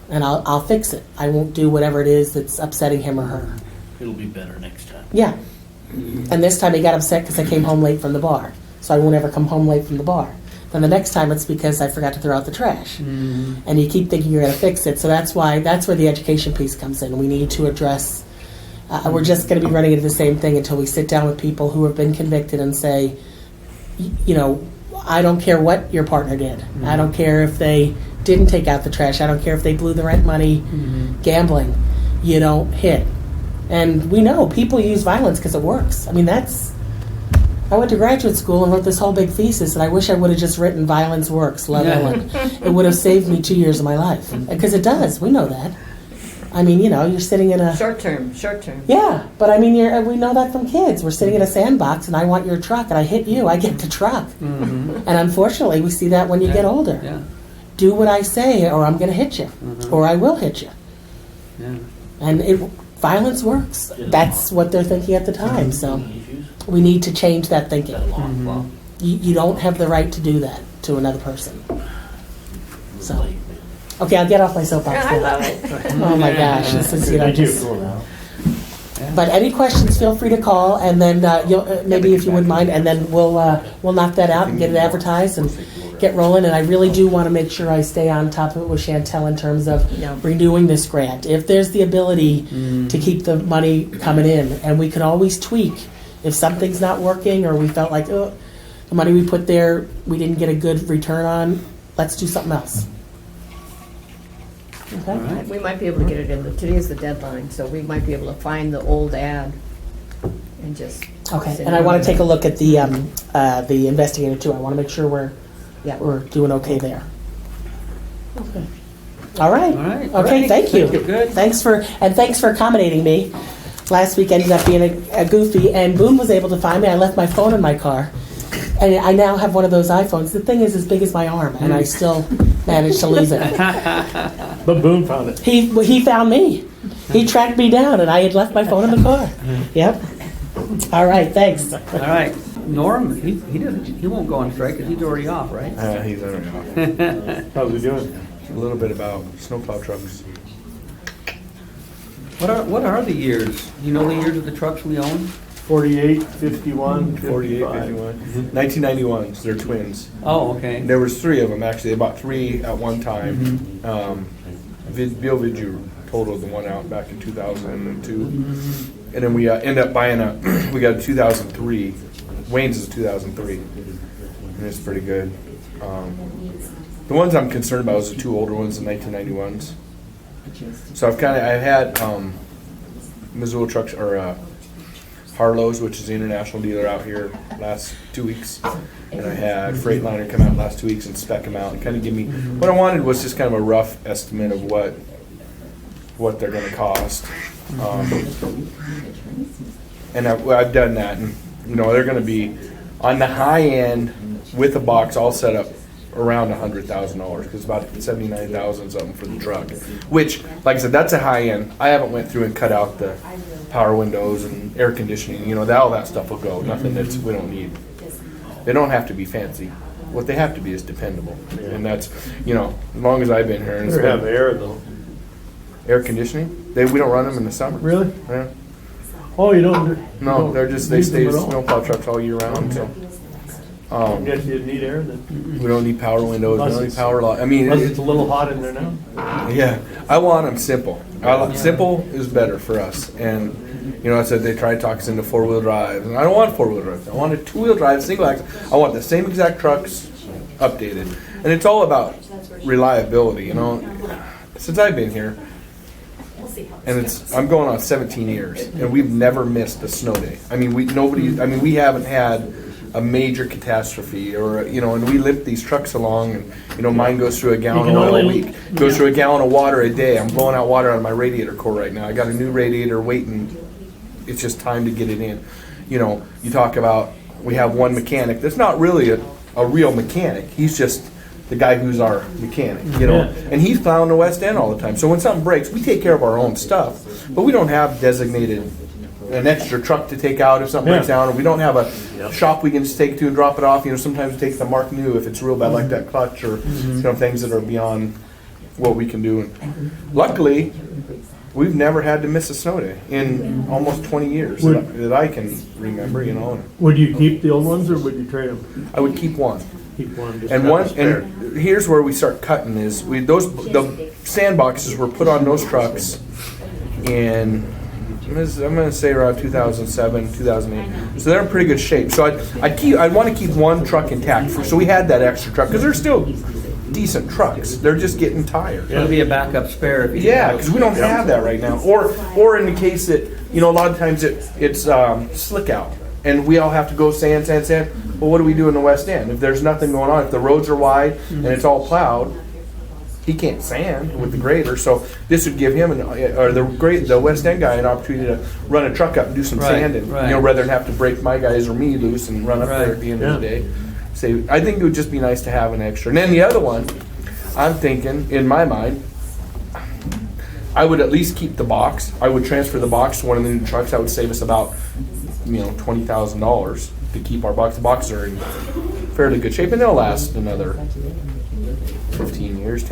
[SPEAKER 2] And I'll fix it. I won't do whatever it is that's upsetting him or her.
[SPEAKER 4] It'll be better next time.
[SPEAKER 2] Yeah. And this time he got upset because I came home late from the bar. So I won't ever come home late from the bar. Then the next time it's because I forgot to throw out the trash.
[SPEAKER 1] Mm-hmm.
[SPEAKER 2] And you keep thinking you're going to fix it. So that's where the education piece comes in. We need to address, we're just going to be running into the same thing until we sit down with people who have been convicted and say, I don't care what your partner did.
[SPEAKER 1] Mm-hmm.
[SPEAKER 2] I don't care if they didn't take out the trash. I don't care if they blew the rent money gambling. You don't hit. And we know people use violence because it works. I mean, I went to graduate school and wrote this whole big thesis, and I wish I would have just written violence works, love Ellen. It would have saved me 2 years of my life. Because it does. We know that. I mean, you're sitting in a...
[SPEAKER 6] Short term.
[SPEAKER 2] Yeah, but I mean, we know that from kids. We're sitting in a sandbox, and I want your truck, and I hit you, I get the truck.
[SPEAKER 1] Mm-hmm.
[SPEAKER 2] And unfortunately, we see that when you get older.
[SPEAKER 1] Yeah.
[SPEAKER 2] Do what I say, or I'm going to hit you, or I will hit you.
[SPEAKER 1] Yeah.
[SPEAKER 2] And violence works.
[SPEAKER 4] Yeah.
[SPEAKER 2] That's what they're thinking at the time. So
[SPEAKER 4] Issues?
[SPEAKER 2] we need to change that thinking.
[SPEAKER 4] Got a long fall.
[SPEAKER 2] You don't have the right to do that to another person. So, okay, I'll get off my soapbox.
[SPEAKER 6] I
[SPEAKER 2] now.
[SPEAKER 6] love it.
[SPEAKER 2] Oh my gosh, this is just.
[SPEAKER 3] now.
[SPEAKER 2] But any questions, feel free to call, and then maybe if you wouldn't mind, and then we'll knock that out and get it advertised and get rolling. And I really do want to make sure I stay on top of it with Chantel in terms of
[SPEAKER 6] Yeah.
[SPEAKER 2] renewing this grant. If there's the ability to keep the money coming in, and we can always tweak if something's not working or we felt like the money we put there we didn't get a good return on, let's do something else. Okay.
[SPEAKER 1] All right.
[SPEAKER 6] We might be able to get it in. Today's the deadline, so we might be able to find the old ad and just.
[SPEAKER 2] Okay,
[SPEAKER 6] send
[SPEAKER 2] and I
[SPEAKER 6] it
[SPEAKER 2] want
[SPEAKER 6] out.
[SPEAKER 2] to take a look at the investigator too. I want to make sure
[SPEAKER 6] Yeah.
[SPEAKER 2] we're doing okay there. Okay. All right.
[SPEAKER 1] All right.
[SPEAKER 2] Okay.
[SPEAKER 1] Great.
[SPEAKER 2] Thank you.
[SPEAKER 1] Good.
[SPEAKER 2] Thanks for accommodating me. Last week ended up being a goofy, and Boone was able to find me. I left my phone in my car, and I now have one of those iPhones. The thing is as big as my arm, and I still managed to lose it.
[SPEAKER 3] But Boone found it.
[SPEAKER 2] He found me. He tracked me down, and I had left my phone in the car. Yep. All right. Thanks.
[SPEAKER 1] All right. Norm, he won't go on strike because he's already off, right?
[SPEAKER 7] He's already off.
[SPEAKER 3] How's he doing?
[SPEAKER 7] A little bit about snowplow trucks.
[SPEAKER 1] What are the years? You know the years of the trucks we own?
[SPEAKER 3] 48, 51,
[SPEAKER 7] 48,
[SPEAKER 3] 55.
[SPEAKER 7] 51. 1991s, they're twins.
[SPEAKER 1] Oh, okay.
[SPEAKER 7] There was three of them, actually. They bought three at one time. Bill Vidju totaled the one out back in 2002. And then we ended up buying we got a 2003. Wayne's is a 2003. And it's pretty good. The ones I'm concerned about is the two older ones, the 1991s. So I've had Missoula Trucks, or Harlow's, which is the international dealer out here, last 2 weeks. And I had Freightliner come out last 2 weeks and spec them out and kind of give me, what I wanted was just kind of a rough estimate of what they're going to cost. and I've done that, and you know they're going to be on the high end with a box all set up around $100,000 because it's about 79,000 something for the truck. Which, like I said, that's a high end. I haven't went through and cut out the power windows and air conditioning. You know, all that stuff will go. Nothing that's we don't need. They don't have to be fancy. What they have to be is dependable, and that's as long as I've been here. And it's
[SPEAKER 3] They
[SPEAKER 7] been
[SPEAKER 3] have air though.
[SPEAKER 7] air conditioning. We don't run them in the summer.
[SPEAKER 3] Really?
[SPEAKER 7] Yeah.
[SPEAKER 3] Oh, you don't?
[SPEAKER 7] No, they're just they
[SPEAKER 3] need
[SPEAKER 7] stay
[SPEAKER 3] them at all?
[SPEAKER 7] snowplow trucks all year round. So.
[SPEAKER 3] I guess you'd need air then.
[SPEAKER 7] We don't need power windows. We don't need power lock. I mean,
[SPEAKER 3] Unless it's a little hot in there now.
[SPEAKER 7] yeah, I want them simple. Simple is better for us. And I said they tried to talk us into 4-wheel drives, and I don't want 4-wheel drives. I want a 2-wheel drive, single axle. I want the same exact trucks updated, and it's all about reliability. Since I've been here, and I'm going on 17 years, and we've never missed a snow day. I mean, we haven't had a major catastrophe, or and we lift these trucks along, and mine goes through a gallon of oil a week, goes through a gallon of water a day. I'm blowing out water out of my radiator core right now. I got a new radiator waiting. It's just time to get it in. You talk about we have one mechanic that's not really a real mechanic. He's just the guy who's our mechanic, and he's plowing the West End all the time. So when something breaks, we take care of our own stuff, but we don't have designated an extra truck to take out if something breaks down, or we don't have a shop we can just take to and drop it off. Sometimes we take the Mark New if it's real bad, like that clutch, or things that are beyond what we can do. And luckily, we've never had to miss a snow day in almost 20 years that I can remember.
[SPEAKER 3] Would you keep the old ones or would you trade them?
[SPEAKER 7] I would keep one.
[SPEAKER 3] Keep one. Just
[SPEAKER 7] And
[SPEAKER 3] have
[SPEAKER 7] one,
[SPEAKER 3] a spare.
[SPEAKER 7] and here's where we start cutting is the sandboxes were put on those trucks in I'm going to say around 2007, 2008. So they're in pretty good shape. So I'd want to keep one truck intact. So we had that extra truck because they're still decent trucks. They're just getting tired.
[SPEAKER 1] It'll be a backup spare. If you
[SPEAKER 7] Because we don't have that right now. Or in the case that a lot of times it's slick out and we all have to go sand. Well, what do we do in the West End if there's nothing going on? If the roads are wide and it's all plowed, he can't sand with the grader, so this would give him the West End guy an opportunity to run a truck up and do some sanding. Rather than have to break my guys or me loose and run up there at the end of the day. So I think it would just be nice to have an extra. And then the other one, I'm thinking in my mind, I would at least keep the box. I would transfer the box to one of the new trucks. That would save us about $20,000 to keep our box. The boxes are in fairly good shape, and they'll last another 15 years.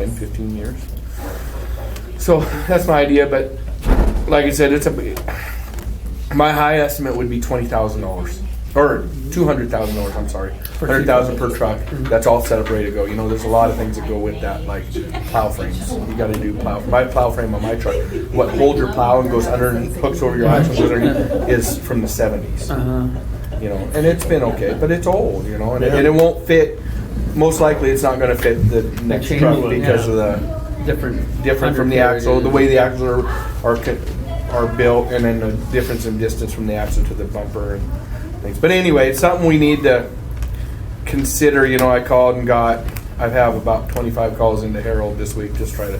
[SPEAKER 7] So that's my idea, but like I said, my high estimate would be $20,000 or $200,000. I'm sorry, $100,000 per truck. That's all set up, ready to go. There's a lot of things that go with that, like plow frames. You got to do my plow frame on my truck. What holds your plow and goes underneath, hooks over your axle, goes underneath, is from the 70s. And it's been okay, but it's old. And it won't fit. Most likely, it's not going to fit the next truck because of the different from the axle, the way the axles are built, and then the difference in distance from the axle to the bumper and things. But anyway, it's something we need to consider. I called and I have about 25 calls into Harold this week, or the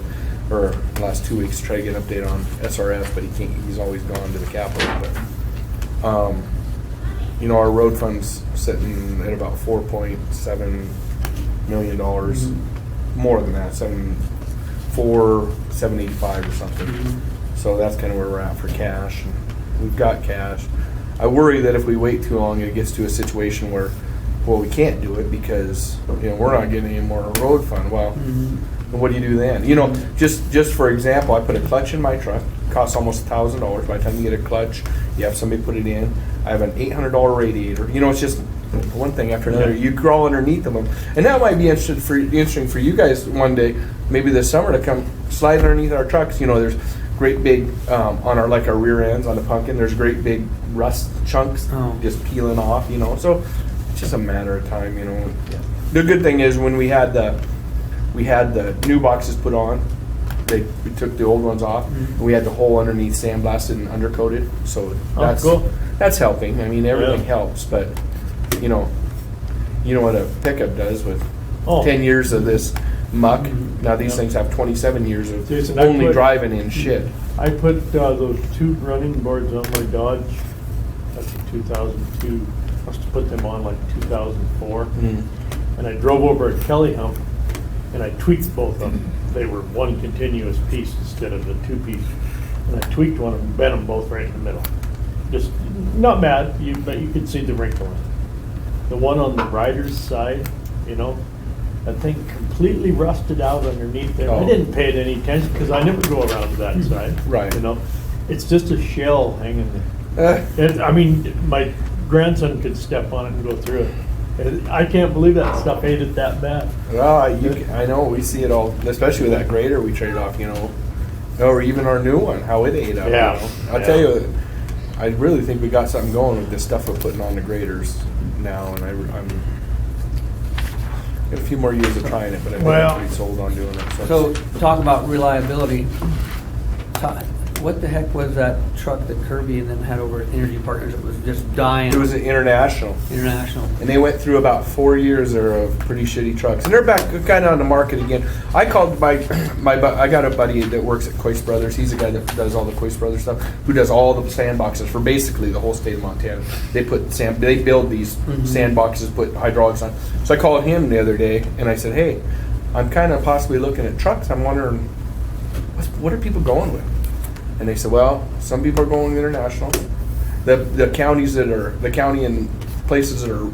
[SPEAKER 7] last 2 weeks, to try to get an update on SRS, but he can't. He's always gone to the Capitol. But our road fund's sitting at about $4.7 million, more than that, $785 or something. So that's kind of where we're at for cash. And we've got cash. I worry that if we wait too long, it gets to a situation where, we can't do it because we're not getting any more road fund. Well, what do you do then? Just for example, I put a clutch in my truck. It costs almost $1,000. By the time you get a clutch, you have somebody put it in. I have an $800 radiator. It's just one thing after another. You crawl underneath them, and that might be interesting for you guys one day, maybe this summer, to come slide underneath our trucks. There's great big on our rear ends on the pumpkin. There's great big rust chunks just peeling off. So it's just a matter of time. The good thing is when we had the new boxes put on, we took the old ones off, and we had the whole underneath sandblasted and undercoated. So that's helping. I mean, everything helps, but you know what a pickup does with 10 years of this muck. Now these things have 27 years of
[SPEAKER 3] Jason,
[SPEAKER 7] only driving in shit.
[SPEAKER 3] I put those 2 running boards on my Dodge that's in 2002. Must have put them on like 2004.
[SPEAKER 7] Mm.
[SPEAKER 3] And I drove over at Kelly Hump and I tweaked both of them. They were one continuous piece instead of the two piece. And I tweaked one and bent them both right in the middle. Just not bad, but you could see the wrinkle in it. The one on the rider's side, you know, that thing completely rusted out underneath there. I
[SPEAKER 7] Oh.
[SPEAKER 3] didn't pay it any attention because I never go around to that side.
[SPEAKER 7] Right.
[SPEAKER 3] You know, it's just a shell hanging there. I mean, my grandson could step on it and go through it. And I can't believe that stuff ate it that bad.
[SPEAKER 7] Well, I know we see it all, especially with that grader we traded off, you know, or even our new one, how it ate up.
[SPEAKER 3] Yeah.
[SPEAKER 7] You know? I'll tell you, I really think we got something going with this stuff we're putting on the graders now, and I'm got a few more years of trying it, but I'm
[SPEAKER 3] Well-
[SPEAKER 7] pretty sold on doing it.
[SPEAKER 1] So, talk about reliability. What the heck was that truck that Kirby and them had over at Energy Partners? It was just dying.
[SPEAKER 7] It was an international.
[SPEAKER 1] International.
[SPEAKER 7] And they went through about 4 years there of pretty shitty trucks, and they're back kind of on the market again. I called I got a buddy that works at Coyce Brothers. He's the guy that does all the Coyce Brothers stuff, who does all the sandboxes for basically the whole state of Montana. They build these sandboxes, put hydraulics on. So I called him the other day and I said, "Hey, I'm kind of possibly looking at trucks. I'm wondering what are people going with?" And they said, "Well, some people are going international. The counties the county and places that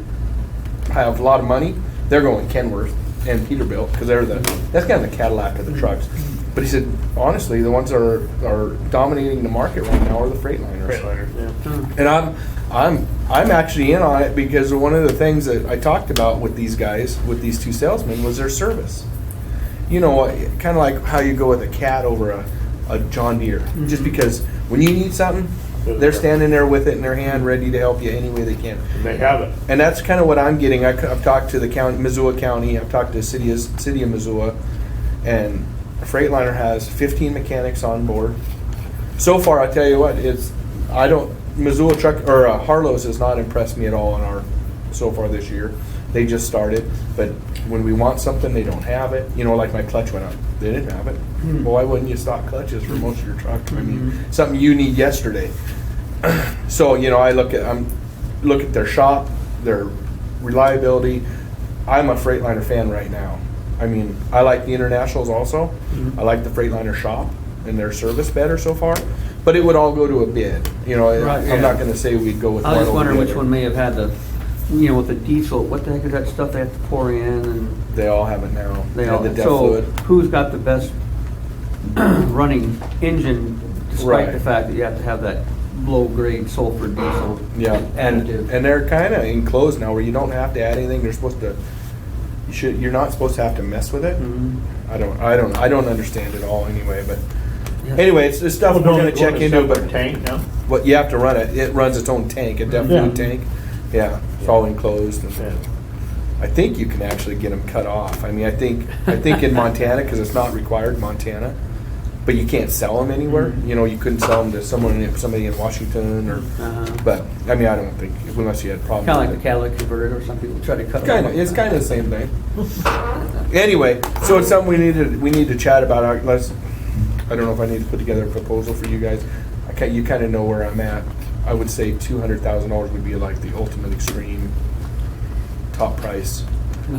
[SPEAKER 7] have a lot of money, they're going Kenworth and Peterbilt because that's kind of the Cadillac of the trucks." But he said, honestly, the ones that are dominating the market right now are the Freightliners.
[SPEAKER 3] Freightliners, yeah.
[SPEAKER 7] And I'm actually in on it because one of the things that I talked about with these guys, with these two salesmen, was their service. You know, kind of like how you go with a Cat over a John Deere. Just because when you need something, they're standing there with it in their hand, ready to help you any way they can.
[SPEAKER 3] And they have it.
[SPEAKER 7] And that's kind of what I'm getting. I've talked to the county, Missoula County. I've talked to the city of Missoula, and Freightliner has 15 mechanics on board. So far, I tell you what, Missoula truck or Harlow's has not impressed me at all so far this year. They just started, but when we want something, they don't have it. You know, like my clutch went up. They didn't have it. Well, why wouldn't you stock clutches for most of your truck? I mean, something you need yesterday. So, you know, I look at their shop, their reliability. I'm a Freightliner fan right now. I mean, I like the Internationals also. I like the Freightliner shop and their service better so far. But it would all go to a bid. You know,
[SPEAKER 1] Right,
[SPEAKER 7] I'm not going to say we'd go with
[SPEAKER 1] I was
[SPEAKER 7] one
[SPEAKER 1] just
[SPEAKER 7] over
[SPEAKER 1] wondering
[SPEAKER 7] the
[SPEAKER 1] which
[SPEAKER 7] other.
[SPEAKER 1] one may have had with the diesel, what the heck is that stuff they have to pour in and
[SPEAKER 7] They all have it now.
[SPEAKER 1] they
[SPEAKER 7] have
[SPEAKER 1] all,
[SPEAKER 7] the depth
[SPEAKER 1] so
[SPEAKER 7] fluid.
[SPEAKER 1] who's got the best running engine despite
[SPEAKER 7] Right.
[SPEAKER 1] the fact that you have to have that low grade sulfur diesel
[SPEAKER 7] Yeah,
[SPEAKER 1] additive?
[SPEAKER 7] and they're kind of enclosed now where you don't have to add anything. They're supposed to. You're not supposed to have to mess with it.
[SPEAKER 1] Mhm.
[SPEAKER 7] I don't understand it all anyway. But
[SPEAKER 1] Yeah.
[SPEAKER 7] anyway, it's stuff we're
[SPEAKER 3] Don't
[SPEAKER 7] going
[SPEAKER 3] they
[SPEAKER 7] to
[SPEAKER 3] go in
[SPEAKER 7] check
[SPEAKER 3] a
[SPEAKER 7] into.
[SPEAKER 3] separate
[SPEAKER 7] But
[SPEAKER 3] tank now?
[SPEAKER 7] what you have to run it. It runs its own tank, a depth fluid
[SPEAKER 3] Yeah.
[SPEAKER 7] tank. Yeah, it's all enclosed. And
[SPEAKER 3] Yeah.
[SPEAKER 7] I think you can actually get them cut off. I mean, I think in Montana, because it's not required in Montana, but you can't sell them anywhere. You know, you couldn't sell them to somebody in Washington or.
[SPEAKER 1] Uh-huh.
[SPEAKER 7] But I mean, I don't think unless you had problems.
[SPEAKER 1] Kind of like
[SPEAKER 7] with
[SPEAKER 1] the
[SPEAKER 7] it.
[SPEAKER 1] catalytic converter, or some people try to cut
[SPEAKER 7] It's kind of the same thing. Anyway, so it's something we need to chat about. I don't know if I need to put together a proposal for you guys. You kind of know where I'm at. I would say $200,000 would be like the ultimate extreme top price.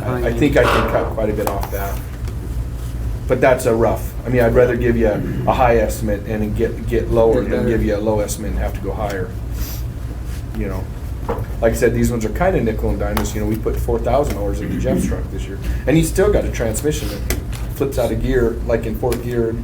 [SPEAKER 7] I think I can cut quite a bit off that. But that's a rough. I mean, I'd rather give you a high estimate and get lower than give you a low estimate and have to go higher. You know, like I said, these ones are kind of nickel and dimes. You know, we put $4,000 into Jeff's truck this year, and he's still got a transmission that flips out of gear, like in fourth gear.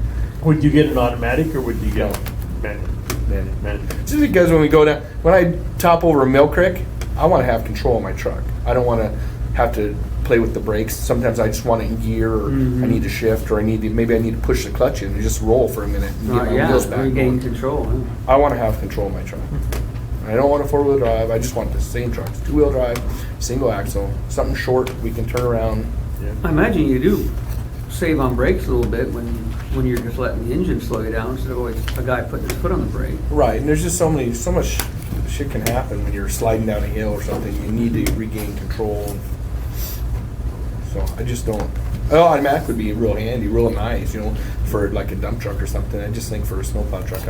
[SPEAKER 3] Would you get an automatic or would you get manual?
[SPEAKER 7] Man, just because when I top over a mill creek, I want to have control of my truck. I don't want to have to play with the brakes. Sometimes I just want it in gear, or I need to shift, or maybe I need to push the clutch in and just roll for a minute and get my wheels back
[SPEAKER 1] regain
[SPEAKER 7] going.
[SPEAKER 1] control. Huh?
[SPEAKER 7] I want to have control of my truck. I don't want a four-wheel drive. I just want the same truck. Two-wheel drive, single axle, something short we can turn around.
[SPEAKER 1] I imagine you do save on brakes a little bit when you're just letting the engine slow you down instead of always a guy putting his foot on the brake.
[SPEAKER 7] Right, and there's just so much shit can happen when you're sliding down a hill or something. You need to regain control. So I just don't. Automatic would be real handy, real nice, you know, for like a dump truck or something. I just think for a snowplow truck,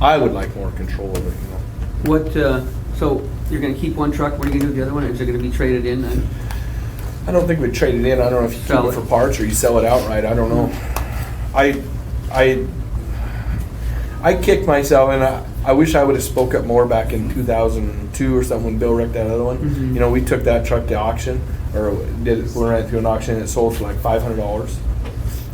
[SPEAKER 7] I would like more control of it, you know.
[SPEAKER 1] What, so you're gonna keep one truck, what are you gonna do with the other one? Is it gonna be traded in then?
[SPEAKER 7] I don't think we'd trade it in. I don't know if you keep
[SPEAKER 1] Sell
[SPEAKER 7] it
[SPEAKER 1] it.
[SPEAKER 7] for parts or you sell it outright. I don't know. I kicked myself, and I wish I would have spoke up more back in 2002 or something when Bill wrecked that other one.
[SPEAKER 1] Mhm.
[SPEAKER 7] You know, we took that truck to auction, or we ran it through an auction, and it sold for like $500.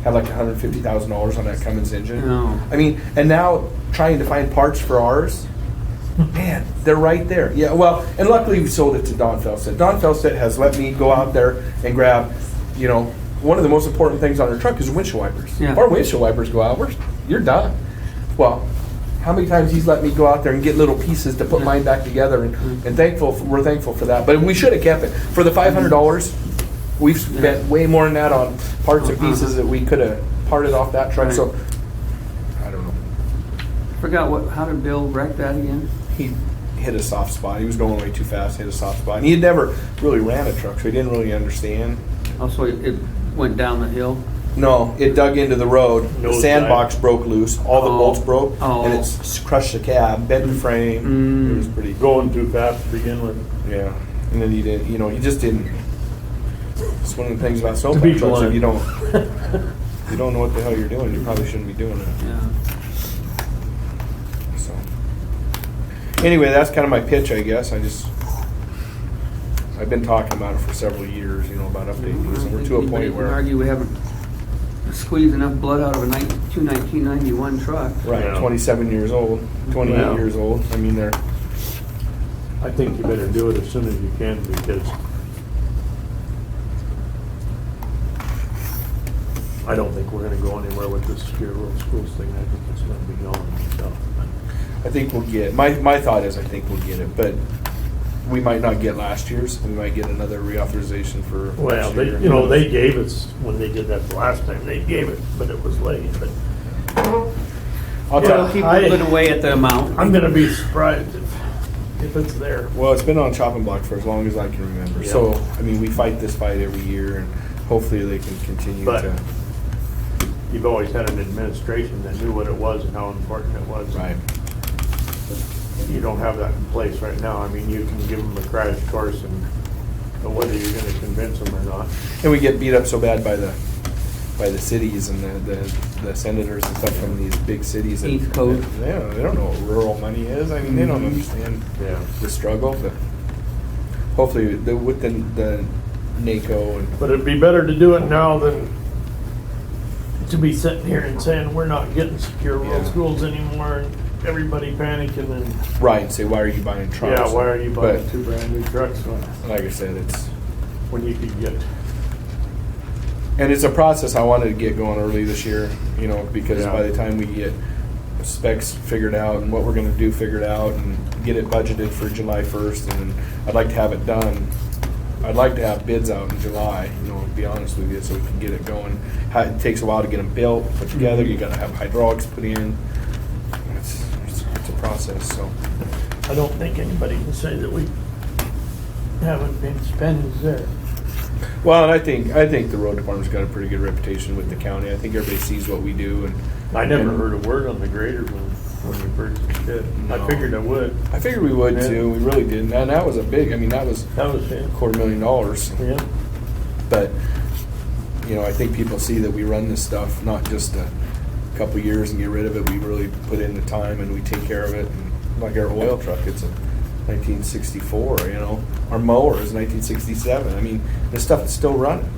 [SPEAKER 7] Had like $150,000 on that Cummins engine.
[SPEAKER 1] Oh.
[SPEAKER 7] I mean, and now trying to find parts for ours, man, they're right there. Yeah, well, and luckily we sold it to Don Felstead. Don Felstead has let me go out there and grab, you know, one of the most important things on our truck is windshield wipers.
[SPEAKER 1] Yeah.
[SPEAKER 7] If our windshield wipers go out, you're done. Well, how many times he's let me go out there and get little pieces to put mine back together, and we're thankful for that. But we should have kept it. For the $500, we've spent way more than that on parts and pieces that we could have parted off that truck.
[SPEAKER 1] Right.
[SPEAKER 7] So, I don't know.
[SPEAKER 1] Forgot how did Bill wreck that again?
[SPEAKER 7] He hit a soft spot. He was going way too fast, hit a soft spot. And he had never really ran a truck, so he didn't really understand.
[SPEAKER 1] Also, it went down the hill.
[SPEAKER 7] No, it dug into the road. The
[SPEAKER 3] Nose
[SPEAKER 7] sandbox broke loose. All the
[SPEAKER 1] Oh.
[SPEAKER 7] bolts broke,
[SPEAKER 1] Oh.
[SPEAKER 7] and it's crushed the cab, bent the frame. It was pretty.
[SPEAKER 3] Going too fast to begin with.
[SPEAKER 7] Yeah, and then he didn't. You know, he just didn't. It's one of the things about
[SPEAKER 3] To
[SPEAKER 7] snowplow
[SPEAKER 3] be
[SPEAKER 7] trucks. If
[SPEAKER 3] blunt.
[SPEAKER 7] you don't know what the hell you're doing, you probably shouldn't be doing it.
[SPEAKER 1] Yeah.
[SPEAKER 7] So, anyway, that's kind of my pitch, I guess. I've been talking about it for several years, you know, about updating these, and we're to a
[SPEAKER 1] Anybody
[SPEAKER 7] point
[SPEAKER 1] can
[SPEAKER 7] where,
[SPEAKER 1] argue we haven't squeezed enough blood out of a 1991 truck.
[SPEAKER 7] right,
[SPEAKER 3] Yeah.
[SPEAKER 7] 27 years old, 28
[SPEAKER 3] Yeah.
[SPEAKER 7] years old. I mean, they're,
[SPEAKER 3] I think you better do it as soon as you can, because I don't think we're gonna go anywhere with this secure road schools thing. I think it's gonna be going, so.
[SPEAKER 7] I think we'll get, my thought is I think we'll get it, but we might not get last year's. We might get another reauthorization for
[SPEAKER 3] Well,
[SPEAKER 7] next
[SPEAKER 3] they,
[SPEAKER 7] year.
[SPEAKER 3] you know, they gave us, when they did that the last time, they gave it, but it was late, but
[SPEAKER 7] I'll
[SPEAKER 3] Yeah.
[SPEAKER 7] tell,
[SPEAKER 1] Keep whittling away at the amount.
[SPEAKER 3] I'm gonna be surprised if it's there.
[SPEAKER 7] well, it's been on chopping block for as long as I can remember.
[SPEAKER 3] Yeah.
[SPEAKER 7] So, I mean, we fight this fight every year, and hopefully they can continue
[SPEAKER 3] But-
[SPEAKER 7] to,
[SPEAKER 3] You've always had an administration that knew what it was and how important it was.
[SPEAKER 7] right.
[SPEAKER 3] You don't have that in place right now. I mean, you can give them a crash course and whether you're gonna convince them or not.
[SPEAKER 7] And we get beat up so bad by the cities and the senators and stuff from these big cities. that-
[SPEAKER 1] East Coast.
[SPEAKER 7] They don't know what rural money is. I mean, they don't understand
[SPEAKER 3] Yeah.
[SPEAKER 7] the struggle, but hopefully with the NACO and,
[SPEAKER 3] But it'd be better to do it now than to be sitting here and saying, we're not getting secure road
[SPEAKER 7] Yeah.
[SPEAKER 3] schools anymore, and everybody panicking and,
[SPEAKER 7] right, and say, why are you buying trucks?
[SPEAKER 3] yeah, why are you buying
[SPEAKER 7] But,
[SPEAKER 3] 2 brand new trucks
[SPEAKER 7] like I said,
[SPEAKER 3] when you could get,
[SPEAKER 7] and it's a process I wanted to get going early this year, you know, because
[SPEAKER 3] Yeah.
[SPEAKER 7] by the time we get specs figured out and what we're gonna do figured out and get it budgeted for July 1st, and I'd like to have it done. I'd like to have bids out in July, you know, to be honest with you, so we can get it going. It takes a while to get them built, put together, you gotta have hydraulics put in. It's a process, so.
[SPEAKER 3] I don't think anybody can say that we haven't been spending there.
[SPEAKER 7] Well, and I think the road department's got a pretty good reputation with the county. I think everybody sees what we do, and
[SPEAKER 3] I never heard a word on the grader when we purchased it. I
[SPEAKER 7] No.
[SPEAKER 3] figured I would.
[SPEAKER 7] I figured we would
[SPEAKER 3] Yeah.
[SPEAKER 7] too. We really did. And that was a big, I mean, that was
[SPEAKER 3] That was it.
[SPEAKER 7] $250,000.
[SPEAKER 3] Yeah.
[SPEAKER 7] But, you know, I think people see that we run this stuff not just a couple years and get rid of it. We really put in the time and we take care of it. And like our oil truck, it's a 1964, you know. Our mower is 1967. I mean, this stuff is still running.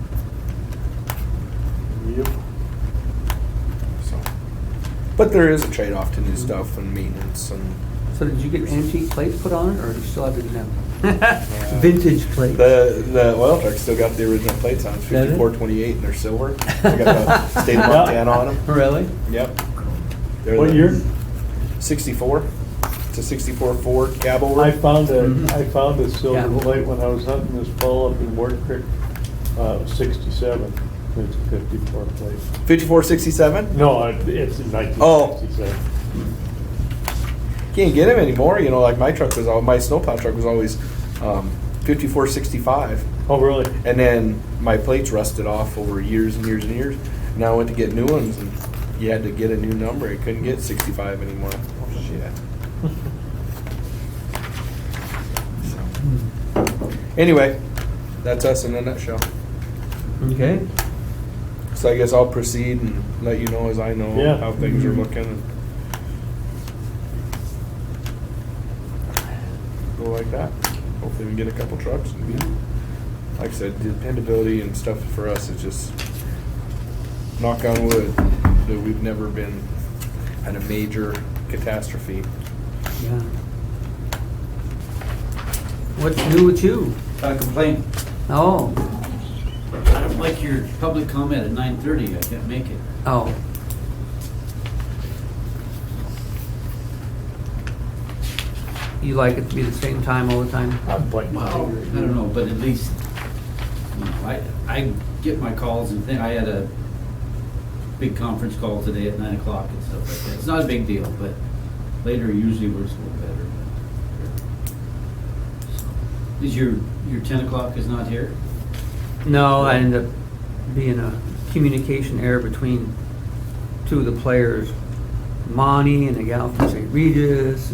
[SPEAKER 3] Yep.
[SPEAKER 7] So, but there is a trade-off to new stuff and maintenance and
[SPEAKER 1] So did you get antique plates put on it, or do you still have the vintage plate?
[SPEAKER 7] the oil truck still got the original plates on. It's
[SPEAKER 1] Does it?
[SPEAKER 7] 5428 and they're silver. They got the state of Montana on them.
[SPEAKER 1] Really?
[SPEAKER 7] Yep. They're
[SPEAKER 3] What
[SPEAKER 7] the
[SPEAKER 3] year?
[SPEAKER 7] 64. It's a 64 Ford cab over.
[SPEAKER 3] I found a silver
[SPEAKER 1] Yeah.
[SPEAKER 3] plate when I was hunting this fall up in Ward Creek. It was 67. It's a 54 plate.
[SPEAKER 7] 5467.
[SPEAKER 3] No, it's in 1967.
[SPEAKER 7] Can't get them anymore. You know, like my snowplow truck was always 5465.
[SPEAKER 3] Oh, really?
[SPEAKER 7] And then my plates rusted off over years and years and years. Now I went to get new ones and you had to get a new number. You couldn't get 65 anymore. Oh, shit. Anyway, that's us in a nutshell.
[SPEAKER 1] Okay.
[SPEAKER 7] So I guess I'll proceed and let you know as I know
[SPEAKER 3] Yeah.
[SPEAKER 7] how things are looking. Go like that. Hopefully we can get a couple trucks and be, like I said, dependability and stuff for us is just, knock on wood, that we've never had a major catastrophe.
[SPEAKER 1] Yeah. What's new with you?
[SPEAKER 8] Got a complaint.
[SPEAKER 1] Oh,
[SPEAKER 8] I don't like your public comment at 9:30. I can't make it.
[SPEAKER 1] oh. You like it to be the same time all the time?
[SPEAKER 3] I'm blanking.
[SPEAKER 8] Well, I don't know, but at least, you know, I get my calls and I had a big conference call today at 9 o'clock and stuff like that. It's not a big deal, but later usually works a little better. Is your 10 o'clock is not here?
[SPEAKER 1] No, I ended up being a communication error between two of the players, Monte and a gal from St. Regis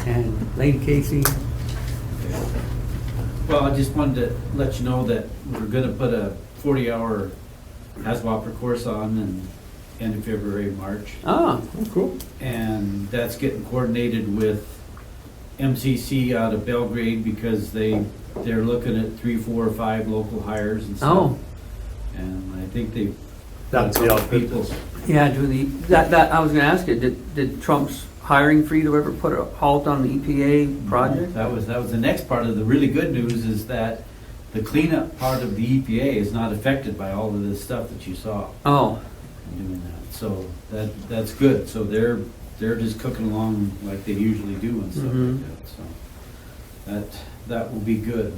[SPEAKER 1] and Lane Casey.
[SPEAKER 8] Well, I just wanted to let you know that we're gonna put a 40-hour ASWAPR course on in end of February, March.
[SPEAKER 1] Ah,
[SPEAKER 7] Oh, cool.
[SPEAKER 8] And that's getting coordinated with MCC out of Belgrade because they're looking at 3, 4, or 5 local hires and stuff.
[SPEAKER 1] oh,
[SPEAKER 8] And I think they've
[SPEAKER 3] That's the outfit.
[SPEAKER 8] people.
[SPEAKER 1] yeah. That I was going to ask you. Did Trump's hiring freeze ever put a halt on the EPA project?
[SPEAKER 8] That was the next part of the really good news is that the cleanup part of the EPA is not affected by all of this stuff that you saw
[SPEAKER 1] Oh,
[SPEAKER 8] doing that. So that's good. So they're just cooking along like they usually do and stuff
[SPEAKER 1] Mhm.
[SPEAKER 8] like that. So that will be good.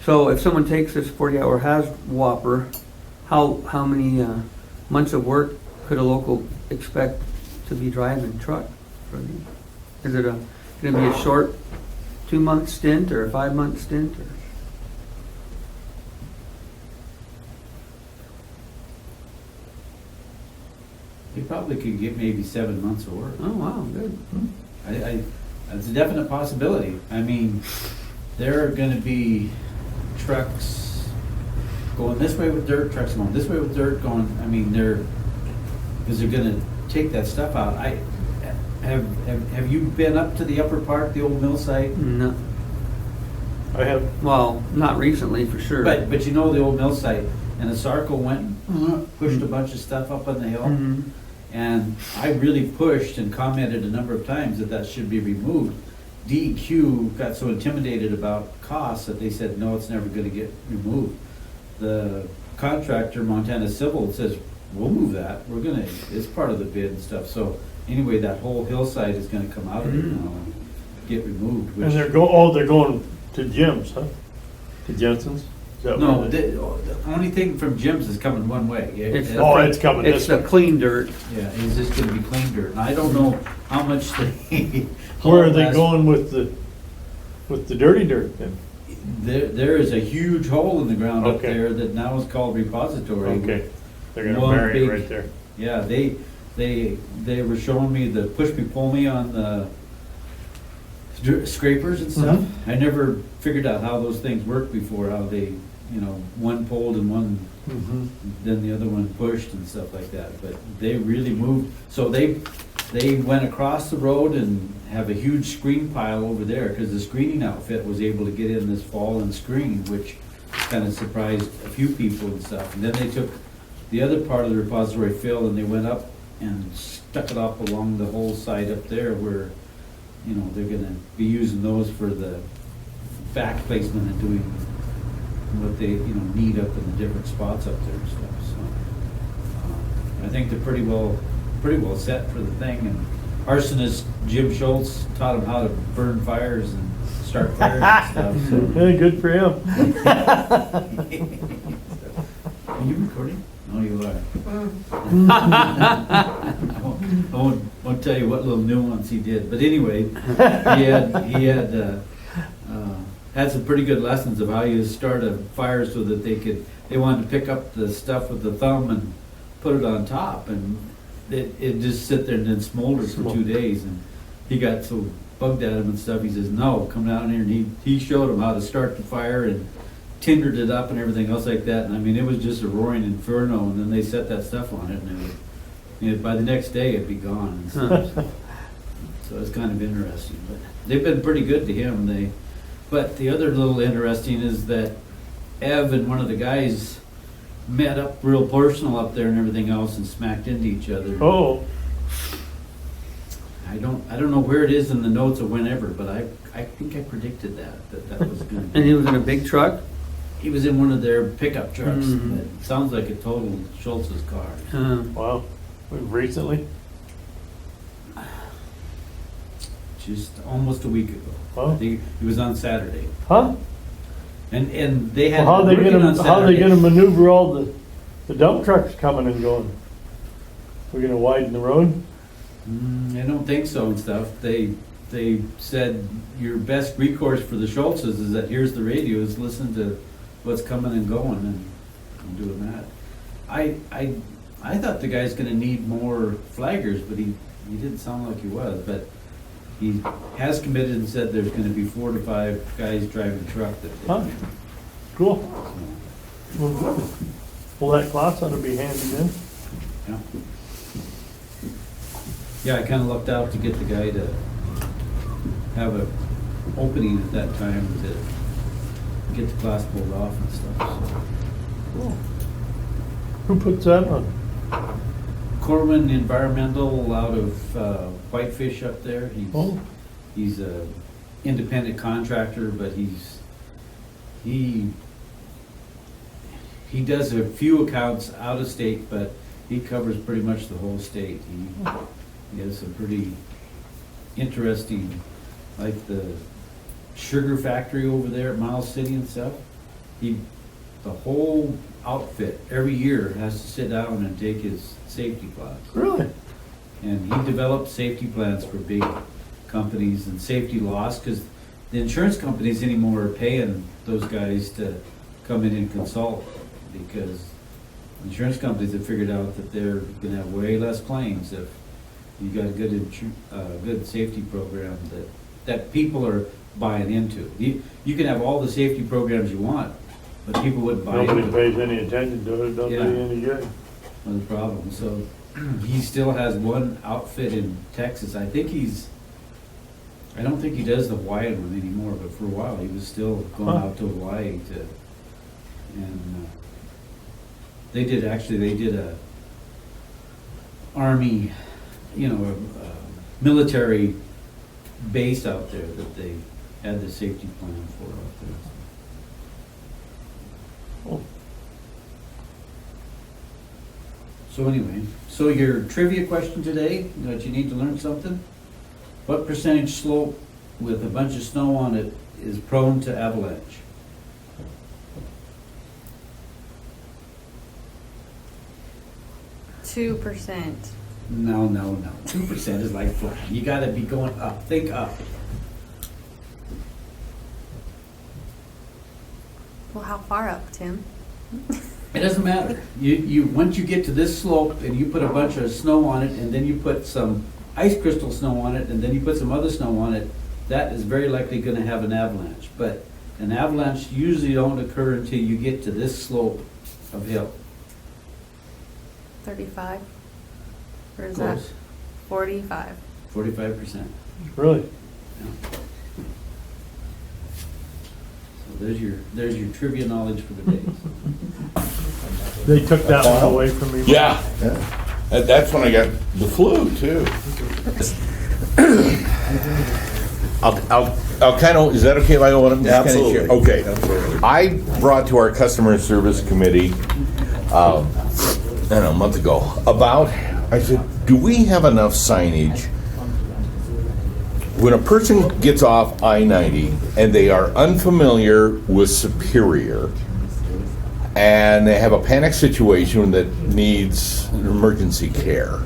[SPEAKER 1] so if someone takes this 40-hour Whopper, how many months of work could a local expect to be driving truck? Is it going to be a short 2-month stint or a 5-month stint? Or?
[SPEAKER 8] You probably could get maybe 7 months of work.
[SPEAKER 1] Oh, wow, good.
[SPEAKER 8] That's a definite possibility. I mean, there are gonna be trucks going this way with dirt, trucks going this way with dirt, because they're gonna take that stuff out. Have you been up to the upper part, the old mill site?
[SPEAKER 1] No,
[SPEAKER 3] I have,
[SPEAKER 1] well, not recently for sure.
[SPEAKER 8] But you know the old mill site, and the Sarco went and pushed a bunch of stuff up on the hill.
[SPEAKER 1] Mhm.
[SPEAKER 8] And I really pushed and commented a number of times that should be removed. DEQ got so intimidated about costs that they said, no, it's never gonna get removed. The contractor, Montana Civil, says, we'll move that, it's part of the bid and stuff. So anyway, that whole hillside is gonna come out of it now and get removed.
[SPEAKER 3] and
[SPEAKER 8] which-
[SPEAKER 3] they're going to Jim's, huh? To Jensen's? Is that
[SPEAKER 8] No,
[SPEAKER 3] what it is?
[SPEAKER 8] the only thing from Jim's is coming one way.
[SPEAKER 1] It's
[SPEAKER 8] It-
[SPEAKER 3] Oh, it's coming
[SPEAKER 1] It's
[SPEAKER 3] this
[SPEAKER 1] the
[SPEAKER 3] way.
[SPEAKER 1] clean dirt.
[SPEAKER 8] Yeah, it's just gonna be clean dirt. And I don't know how much they.
[SPEAKER 3] Where are they
[SPEAKER 8] last-
[SPEAKER 3] going with the dirty dirt then?
[SPEAKER 8] There is a huge hole in the ground up
[SPEAKER 3] Okay.
[SPEAKER 8] there that now is called repository.
[SPEAKER 3] Okay, they're gonna
[SPEAKER 8] One
[SPEAKER 3] bury it
[SPEAKER 8] big-
[SPEAKER 3] right there.
[SPEAKER 8] Yeah, they were showing me the push me pull me on the scrapers and stuff.
[SPEAKER 3] Mm-hmm.
[SPEAKER 8] I never figured out how those things worked before, how they, one pulled and one, then the other one pushed and stuff like that. But they really moved, so they went across the road and have a huge screen pile over there, because the screening outfit was able to get in this fall and screen, which kind of surprised a few people and stuff. And then they took the other part of the repository fill and they went up and stuck it up along the whole side up there where, they're gonna be using those for the back placement and doing what they, need up in the different spots up there and stuff, so. I think they're pretty well set for the thing, and arsonist Jim Schultz taught them how to burn fires and start fires and stuff, so.
[SPEAKER 3] Hey, good for him.
[SPEAKER 8] Are you recording? No, you are. I won't tell you what little nuance he did, but anyway, he had some pretty good lessons of how you start a fire so that they wanted to pick up the stuff with the thumb and put it on top, and it just sit there and then smolder for 2 days, and he got so bugged at him and stuff. He says, no, come down here. And he showed him how to start the fire and tindered it up and everything else like that. And I mean, it was just a roaring inferno. And then they set that stuff on it, and it would, you know, by the next day it'd be gone. And stuff. So it's kind of interesting. But they've been pretty good to him. But the other little interesting is that Ev and one of the guys met up real personal up there and everything else and smacked into each other.
[SPEAKER 3] Oh,
[SPEAKER 8] I don't know where it is in the notes or whenever, but I think I predicted that was going to
[SPEAKER 1] And he was in a big truck?
[SPEAKER 8] He was in one of their pickup trucks.
[SPEAKER 1] Mhm.
[SPEAKER 8] It sounds like a total Schultz's car.
[SPEAKER 3] wow. Recently?
[SPEAKER 8] Just almost a week ago.
[SPEAKER 3] Wow.
[SPEAKER 8] I think it was on Saturday.
[SPEAKER 3] Huh?
[SPEAKER 8] And they had
[SPEAKER 3] Well, how they
[SPEAKER 8] working on Saturday.
[SPEAKER 3] gonna maneuver all the dump trucks coming and going? We're gonna widen the road?
[SPEAKER 8] I don't think so and stuff. They said your best recourse for the Schultzes is that here's the radios, listen to what's coming and going and doing that. I thought the guy's gonna need more flaggers, but he didn't sound like he was, but he has committed and said there's gonna be 4 to 5 guys driving the truck that
[SPEAKER 3] Huh? Cool. Well, good. Well, that class ought to be handy then.
[SPEAKER 8] Yeah. Yeah, I kinda lucked out to get the guy to have a opening at that time to get the class pulled off and stuff. So.
[SPEAKER 3] Cool. Who puts that on?
[SPEAKER 8] Corwin Environmental out of Whitefish up there.
[SPEAKER 3] Oh.
[SPEAKER 8] He's a independent contractor, but he does a few accounts out of state, but he covers pretty much the whole state. He has some pretty interesting, like the sugar factory over there at Miles City and stuff. The whole outfit every year has to sit down and take his safety class.
[SPEAKER 3] Really?
[SPEAKER 8] And he developed safety plans for big companies and safety loss, because the insurance companies anymore are paying those guys to come in and consult, because insurance companies have figured out that they're gonna have way less claims if you got a good safety program that people are buying into. You can have all the safety programs you want, but people wouldn't buy into
[SPEAKER 3] Nobody
[SPEAKER 8] it.
[SPEAKER 3] pays any attention to it, don't do
[SPEAKER 8] Yeah.
[SPEAKER 3] you any good.
[SPEAKER 8] One of the problems. So he still has one outfit in Texas. I don't think he does the Hawaiian one anymore, but for a while he was still going
[SPEAKER 3] Huh.
[SPEAKER 8] out to Hawaii and they did a Army, a military base out there that they had the safety plan for out there.
[SPEAKER 3] Oh.
[SPEAKER 8] So anyway, so your trivia question today, that you need to learn something? What percentage slope with a bunch of snow on it is prone to avalanche?
[SPEAKER 9] %.
[SPEAKER 8] No. 2% is like flat. You gotta be going up. Think up.
[SPEAKER 9] Well, how far up, Tim?
[SPEAKER 8] It doesn't matter. You once you get to this slope and you put a bunch of snow on it and then you put some ice crystal snow on it and then you put some other snow on it, that is very likely gonna have an avalanche. But an avalanche usually don't occur until you get to this slope of hill.
[SPEAKER 9] 35? Or is
[SPEAKER 8] Close.
[SPEAKER 9] that 45?
[SPEAKER 8] 45%.
[SPEAKER 3] Really?
[SPEAKER 8] So there's your trivia knowledge for the day.
[SPEAKER 3] They took that one away from me.
[SPEAKER 10] Yeah. That's when I got the flu too. I'll kind of, is that okay if I go on?
[SPEAKER 11] Absolutely.
[SPEAKER 10] Okay. I brought to our customer service committee, I don't know, a month ago, I said, do we have enough signage when a person gets off I-90 and they are unfamiliar with Superior and they have a panic situation that needs emergency care,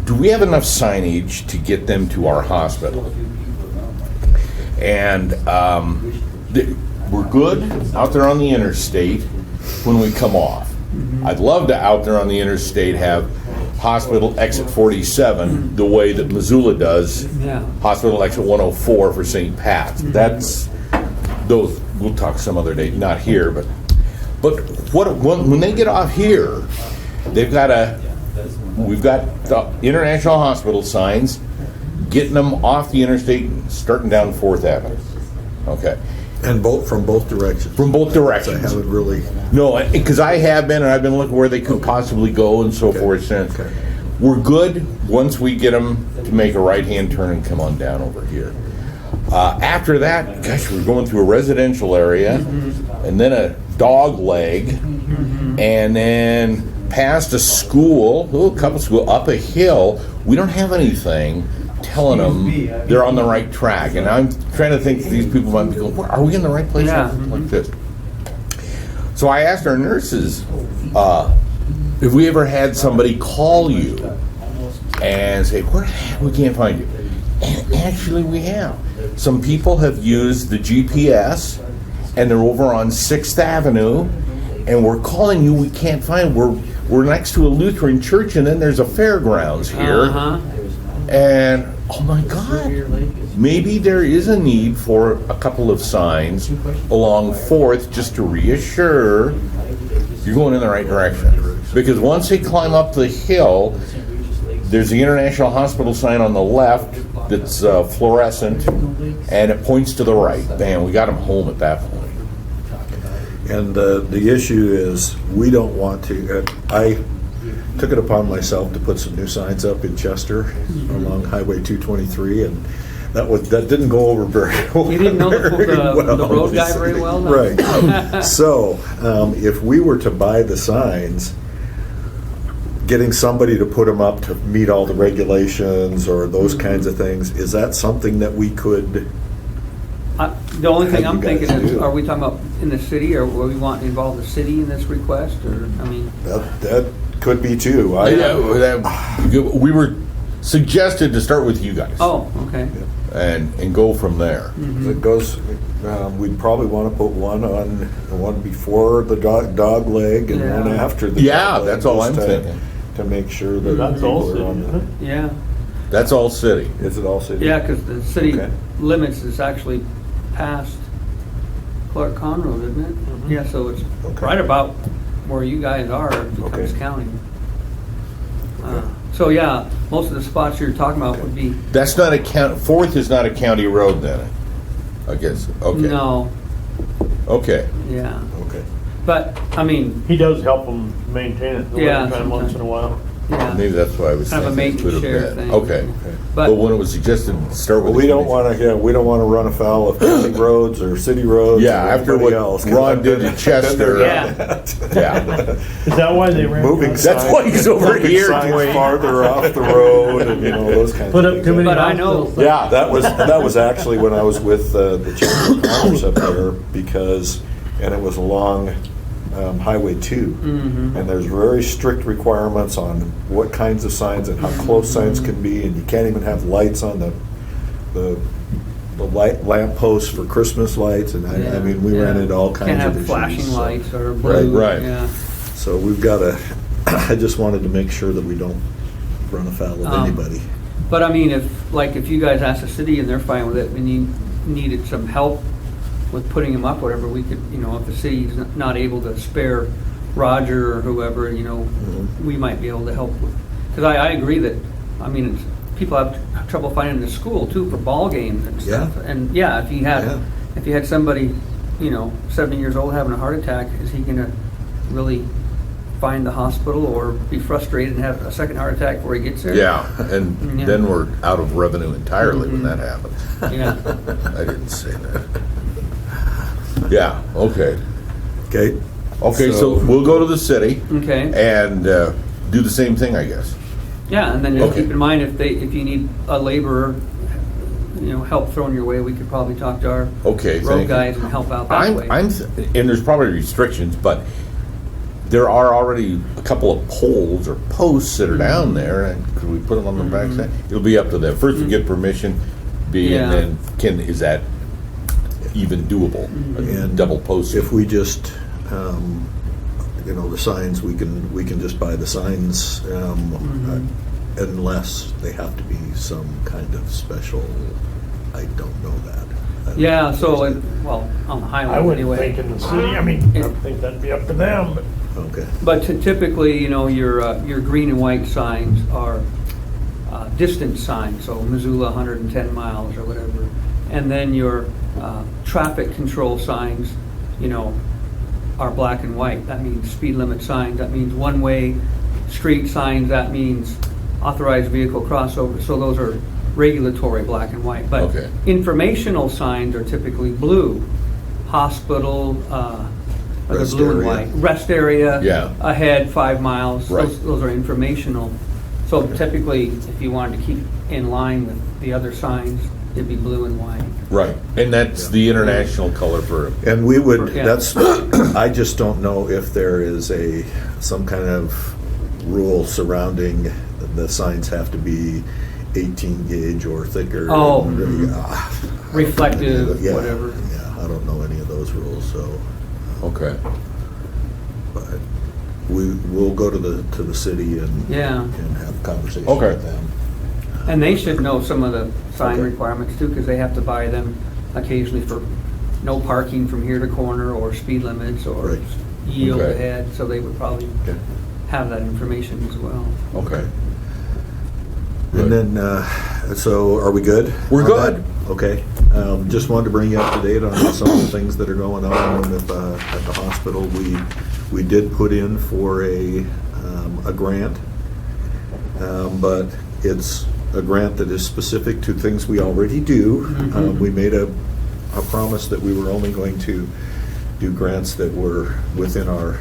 [SPEAKER 10] do we have enough signage to get them to our hospital? And we're good out there on the interstate when we come off. I'd love to out there on the interstate have hospital exit 47 the way that Missoula does
[SPEAKER 1] Yeah.
[SPEAKER 10] hospital exit 104 for St. Pat's. That's those. We'll talk some other day, not here, but when they get off here, they've got we've got the international hospital signs, getting them off the interstate, and starting down 4th Avenue. Okay.
[SPEAKER 11] And from both directions.
[SPEAKER 10] From both
[SPEAKER 11] I
[SPEAKER 10] directions.
[SPEAKER 11] haven't really.
[SPEAKER 10] No, because I have been, and I've been looking where they could possibly go and so forth since.
[SPEAKER 11] Okay.
[SPEAKER 10] We're good once we get them to make a right-hand turn and come on down over here. After that, gosh, we're going through a residential area, and then a dog leg, and then past a school, a couple schools, up a hill. We don't have anything telling them they're on the right track. And I'm trying to think these people might be going, are we in the right place?
[SPEAKER 1] Yeah.
[SPEAKER 10] Like this. So I asked our nurses, have we ever had somebody call you and say, we can't find you? And actually we have. Some people have used the GPS, and they're over on 6th Avenue, and we're calling you, we can't find, we're next to a Lutheran church, and then there's a fairgrounds here. And, oh my God, maybe there is a need for a couple of signs along 4th just to reassure you're going in the right direction. Because once they climb up the hill, there's the International Hospital sign on the left that's fluorescent, and it points to the right. Bam, we got them home at that point.
[SPEAKER 11] And the issue is, we don't want to. I took it upon myself to put some new signs up in Chester along Highway 223, and that didn't go over very well.
[SPEAKER 1] You didn't know the road guy very well? No?
[SPEAKER 11] Right. So if we were to buy the signs, getting somebody to put them up to meet all the regulations or those kinds of things, is that something that we could?
[SPEAKER 1] The only thing
[SPEAKER 11] Have
[SPEAKER 1] I'm
[SPEAKER 11] you guys
[SPEAKER 1] thinking is,
[SPEAKER 11] do?
[SPEAKER 1] are we talking about in the city, or will we want to involve the city in this request? Or, I mean,
[SPEAKER 11] That could be too.
[SPEAKER 10] We were suggested to start with you guys.
[SPEAKER 1] oh, okay.
[SPEAKER 10] And go from there.
[SPEAKER 11] It goes. We'd probably want to put one before the dog leg and
[SPEAKER 1] Yeah.
[SPEAKER 11] one after the.
[SPEAKER 10] Yeah,
[SPEAKER 11] dog leg,
[SPEAKER 10] that's all
[SPEAKER 11] just
[SPEAKER 10] I'm thinking.
[SPEAKER 11] To make sure that
[SPEAKER 3] That's all
[SPEAKER 11] people
[SPEAKER 3] city,
[SPEAKER 11] are on
[SPEAKER 3] isn't it?
[SPEAKER 1] Yeah.
[SPEAKER 10] That's all city.
[SPEAKER 11] Is it all city?
[SPEAKER 1] Yeah, because the city
[SPEAKER 11] Okay.
[SPEAKER 1] limits is actually past Clark Conroe, isn't it? Yeah, so it's
[SPEAKER 11] Okay.
[SPEAKER 1] right about where you guys are, it becomes
[SPEAKER 11] Okay.
[SPEAKER 1] county. So yeah, most of the spots you're talking about would be,
[SPEAKER 10] That's not a county. 4th is not a county road then, I guess. Okay.
[SPEAKER 1] no,
[SPEAKER 10] Okay.
[SPEAKER 1] yeah.
[SPEAKER 11] Okay.
[SPEAKER 1] But, I mean,
[SPEAKER 3] He does help them maintain it the
[SPEAKER 1] Yeah,
[SPEAKER 3] winter time once
[SPEAKER 1] sometimes.
[SPEAKER 3] in a while.
[SPEAKER 1] yeah.
[SPEAKER 10] Maybe that's why I was
[SPEAKER 1] Kind of a
[SPEAKER 10] thinking. it could
[SPEAKER 1] maintenance
[SPEAKER 10] have
[SPEAKER 1] share
[SPEAKER 10] been.
[SPEAKER 1] thing.
[SPEAKER 10] Okay. But
[SPEAKER 1] But,
[SPEAKER 10] when it was suggested to start
[SPEAKER 11] Well,
[SPEAKER 10] with,
[SPEAKER 11] we don't want to. Yeah, we don't want to run afoul of county roads or city roads.
[SPEAKER 10] Yeah,
[SPEAKER 11] or
[SPEAKER 10] after
[SPEAKER 11] anybody
[SPEAKER 10] what
[SPEAKER 11] else, 'cause
[SPEAKER 10] Ron
[SPEAKER 11] I've
[SPEAKER 10] did
[SPEAKER 11] been-
[SPEAKER 10] in Chester.
[SPEAKER 1] Yeah.
[SPEAKER 10] Yeah.
[SPEAKER 3] Is that why they ran?
[SPEAKER 11] Moving
[SPEAKER 10] That's
[SPEAKER 11] signs,
[SPEAKER 10] why he's over
[SPEAKER 11] moving
[SPEAKER 10] here,
[SPEAKER 11] signs
[SPEAKER 10] Dwayne.
[SPEAKER 11] farther off the road, and those kinds
[SPEAKER 3] Put
[SPEAKER 11] of
[SPEAKER 3] up
[SPEAKER 11] things.
[SPEAKER 3] too many
[SPEAKER 1] But I know-
[SPEAKER 3] hospitals.
[SPEAKER 10] Yeah.
[SPEAKER 11] That was actually when I was with the Chamber of Commerce up there, and it was along Highway 2, and there's very strict requirements on what kinds of signs and how close signs can be, and you can't even have lights on the lamp posts for Christmas lights, and I mean we ran into all kinds
[SPEAKER 1] can't
[SPEAKER 11] of
[SPEAKER 1] have
[SPEAKER 11] issues.
[SPEAKER 1] flashing
[SPEAKER 11] so-
[SPEAKER 1] lights or blue.
[SPEAKER 10] Right.
[SPEAKER 1] Yeah.
[SPEAKER 11] So we've got to. I just wanted to make sure that we don't run afoul of anybody.
[SPEAKER 1] But I mean, if you guys ask the city and they're fine with it, and needed some help with putting them up, whatever, we could, if the city's not able to spare Roger or whoever, we might be able to help with. Because I agree that, I mean, people have trouble finding the school too for ball games and stuff.
[SPEAKER 11] Yeah.
[SPEAKER 1] And yeah, if you had somebody, 70 years old having a heart attack, is he going to really find the hospital or be frustrated and have a second heart attack before he gets there?
[SPEAKER 10] Yeah, and
[SPEAKER 1] Yeah.
[SPEAKER 10] then we're out of revenue entirely when that happens.
[SPEAKER 1] Yeah.
[SPEAKER 10] I didn't say that. Yeah, okay.
[SPEAKER 11] Okay.
[SPEAKER 10] Okay, so we'll go to the city
[SPEAKER 1] Okay.
[SPEAKER 10] and do the same thing, I guess.
[SPEAKER 1] Yeah, and then just
[SPEAKER 10] Okay.
[SPEAKER 1] keep in mind if you need a laborer, help thrown your way, we could probably talk to our
[SPEAKER 10] Okay,
[SPEAKER 1] road
[SPEAKER 10] thank you.
[SPEAKER 1] guys and help out that way.
[SPEAKER 10] And there's probably restrictions, but there are already a couple of poles or posts that are down there, and could we put them on the backside? It'll be up to them. First we get permission,
[SPEAKER 1] Yeah.
[SPEAKER 10] and then is that even doable? A
[SPEAKER 11] And
[SPEAKER 10] double post.
[SPEAKER 11] If we just, you know, the signs, we can just buy the signs, unless they have to be some kind of special, I don't know that. I don't
[SPEAKER 1] Yeah,
[SPEAKER 11] know.
[SPEAKER 1] so, well, on the
[SPEAKER 3] I
[SPEAKER 1] highway
[SPEAKER 3] wouldn't
[SPEAKER 1] anyway.
[SPEAKER 3] think in the city, I mean, I think that'd be up to them, but
[SPEAKER 11] Okay,
[SPEAKER 1] But typically, you know, your green and white signs are distance signs, so Missoula 110 miles or whatever. And then your traffic control signs, you know, are black and white. That means speed limit signs, that means one-way street signs, that means authorized vehicle crossover. So those are regulatory black and white. But
[SPEAKER 10] Okay.
[SPEAKER 1] informational signs are typically blue. Hospital, or the
[SPEAKER 11] Rest
[SPEAKER 1] blue and
[SPEAKER 11] area.
[SPEAKER 1] white. Rest area.
[SPEAKER 10] Yeah.
[SPEAKER 1] Ahead 5 miles.
[SPEAKER 10] Right.
[SPEAKER 1] Those are informational. So typically, if you wanted to keep in line with the other signs, it'd be blue and white.
[SPEAKER 10] Right, and that's the international color for,
[SPEAKER 11] and we would,
[SPEAKER 1] Yeah.
[SPEAKER 11] that's, I just don't know if there is some kind of rule surrounding the signs have to be 18 gauge or thicker.
[SPEAKER 1] Oh.
[SPEAKER 11] Reflective,
[SPEAKER 1] Reflective, whatever.
[SPEAKER 11] Yeah, I don't know any of those rules, so,
[SPEAKER 10] okay.
[SPEAKER 11] but we'll go to the city and
[SPEAKER 1] Yeah.
[SPEAKER 11] have a conversation
[SPEAKER 10] Okay.
[SPEAKER 11] with them.
[SPEAKER 1] And they should know some of the sign
[SPEAKER 11] Okay.
[SPEAKER 1] requirements too, because they have to buy them occasionally for no parking from here to corner, or speed limits, or
[SPEAKER 11] Right.
[SPEAKER 1] yield
[SPEAKER 10] Okay.
[SPEAKER 1] ahead, so they would probably
[SPEAKER 11] Okay.
[SPEAKER 1] have that information as well.
[SPEAKER 10] Okay.
[SPEAKER 11] And then, so are we good?
[SPEAKER 10] We're
[SPEAKER 11] on
[SPEAKER 10] good.
[SPEAKER 11] that? Okay. Just wanted to bring you up to date on some of the things that are going on at the hospital. We did put in for a grant, but it's a grant that is specific to things we already do. We made a promise that we were only going to do grants that were within our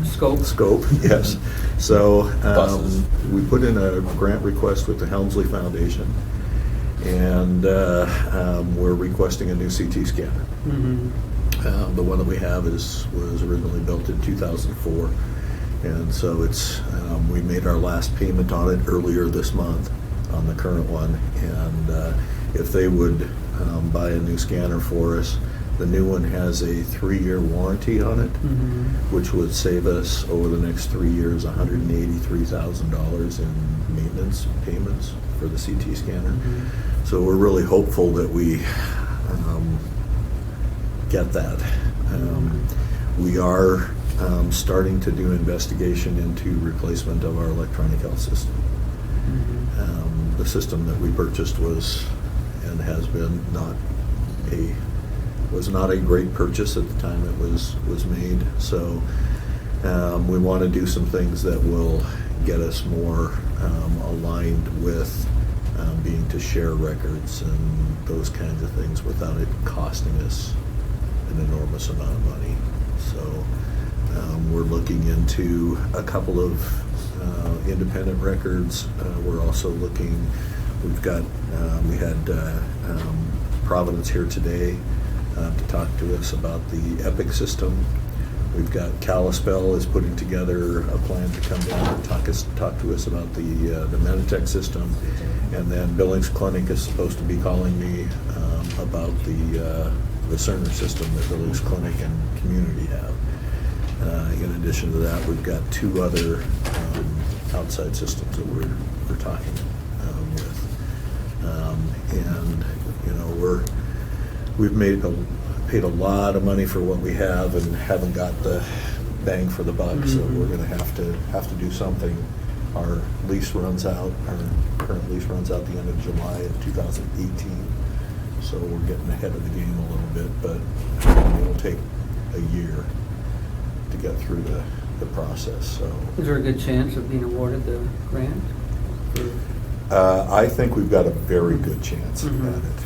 [SPEAKER 11] scope, yes. So
[SPEAKER 10] Buses.
[SPEAKER 11] we put in a grant request with the Helmsley Foundation, and we're requesting a new CT scanner. The one that we have was originally built in 2004, and so it's we made our last payment on it earlier this month on the current one, and if they would buy a new scanner for us. The new one has a 3-year warranty on it, which would save us over the next 3 years $183,000 in maintenance payments for the CT scanner. So we're really hopeful that we get that. We are starting to do investigation into replacement of our electronic health system. The system that we purchased was and has been was not a great purchase at the time it was made. So we want to do some things that will get us more aligned with being to share records and those kinds of things without it costing us an enormous amount of money. So we're looking into a couple of independent records. We're also looking, we had Providence here today to talk to us about the Epic system. We've got Kalispell is putting together a plan to come down and talk to us about the Meditech system, and then Billings Clinic is supposed to be calling me about the Cerner system that Billings Clinic and Community have. In addition to that, we've got 2 other outside systems that we're talking with, and you know we've paid a lot of money for what we have and haven't got the bang for the buck. So we're going to have to do something. Our lease runs out. Our current lease runs out the end of July of 2018. So we're getting ahead of the game a little bit, but it will take a year to get through the process. So
[SPEAKER 1] Is there a good chance of being awarded the grant?
[SPEAKER 11] I think we've got a very good chance at it.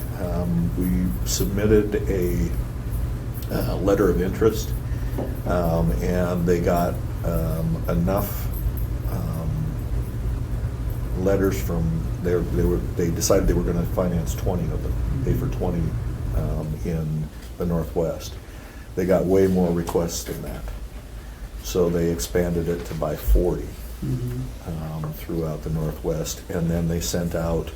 [SPEAKER 11] We submitted a letter of interest, and they got enough letters from they decided they were going to finance 20 of them, pay for 20 in the Northwest. They got way more requests than that, so they expanded it to buy 40 throughout the Northwest, and then they sent out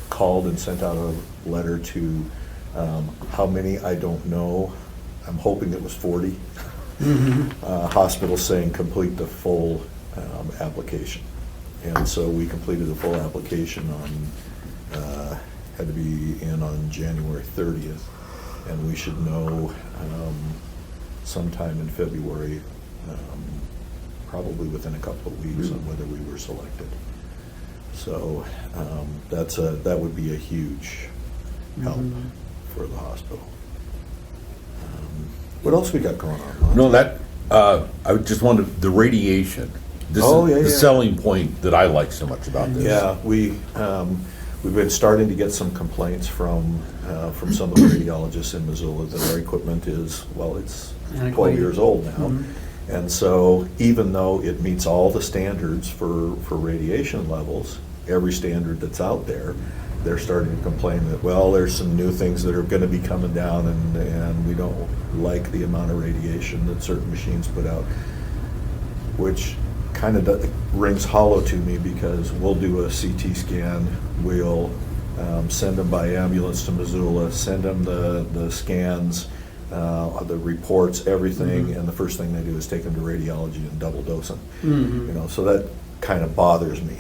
[SPEAKER 11] called and sent out a letter to how many I don't know, I'm hoping it was 40.
[SPEAKER 1] Mm-hmm.
[SPEAKER 11] Hospitals saying complete the full application. And so we completed the full application had to be in on January 30th. And we should know sometime in February, probably within a couple of weeks, on whether we were selected. So that would be a huge help for the hospital. What else we got going on?
[SPEAKER 10] No, that, I just wanted, the radiation. This
[SPEAKER 11] Oh,
[SPEAKER 10] is
[SPEAKER 11] yeah,
[SPEAKER 10] the
[SPEAKER 11] yeah.
[SPEAKER 10] selling point that I like so much about this.
[SPEAKER 11] Yeah, we've been starting to get some complaints from some of the radiologists in Missoula that our equipment is, well, it's 12
[SPEAKER 1] Antiquated.
[SPEAKER 11] years old now. And so even though it meets all the standards for radiation levels, every standard that's out there, they're starting to complain that, well, there's some new things that are going to be coming down, and we don't like the amount of radiation that certain machines put out, which kind of rings hollow to me, because we'll do a CT scan, we'll send them by ambulance to Missoula, send them the scans, the reports, everything, and the first thing they do is take them to radiology and double dose them. You know, so that kind of bothers me.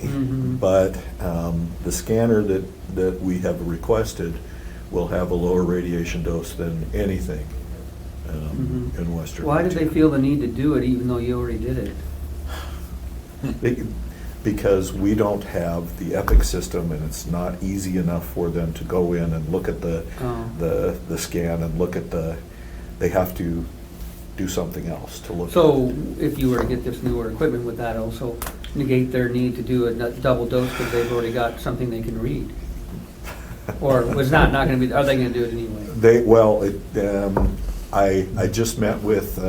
[SPEAKER 11] But the scanner that we have requested will have a lower radiation dose than anything in Western.
[SPEAKER 1] Why did they
[SPEAKER 11] Virginia.
[SPEAKER 1] feel the need to do it even though you already did it?
[SPEAKER 11] Because we don't have the Epic system, and it's not easy enough for them to go in and look at the scan and look at they have to do something else to look
[SPEAKER 1] So
[SPEAKER 11] at.
[SPEAKER 1] if you were to get this newer equipment, would that also negate their need to do a double dose because they've already got something they can read? Or was not going to be, are they going to do it anyway?
[SPEAKER 11] I just met with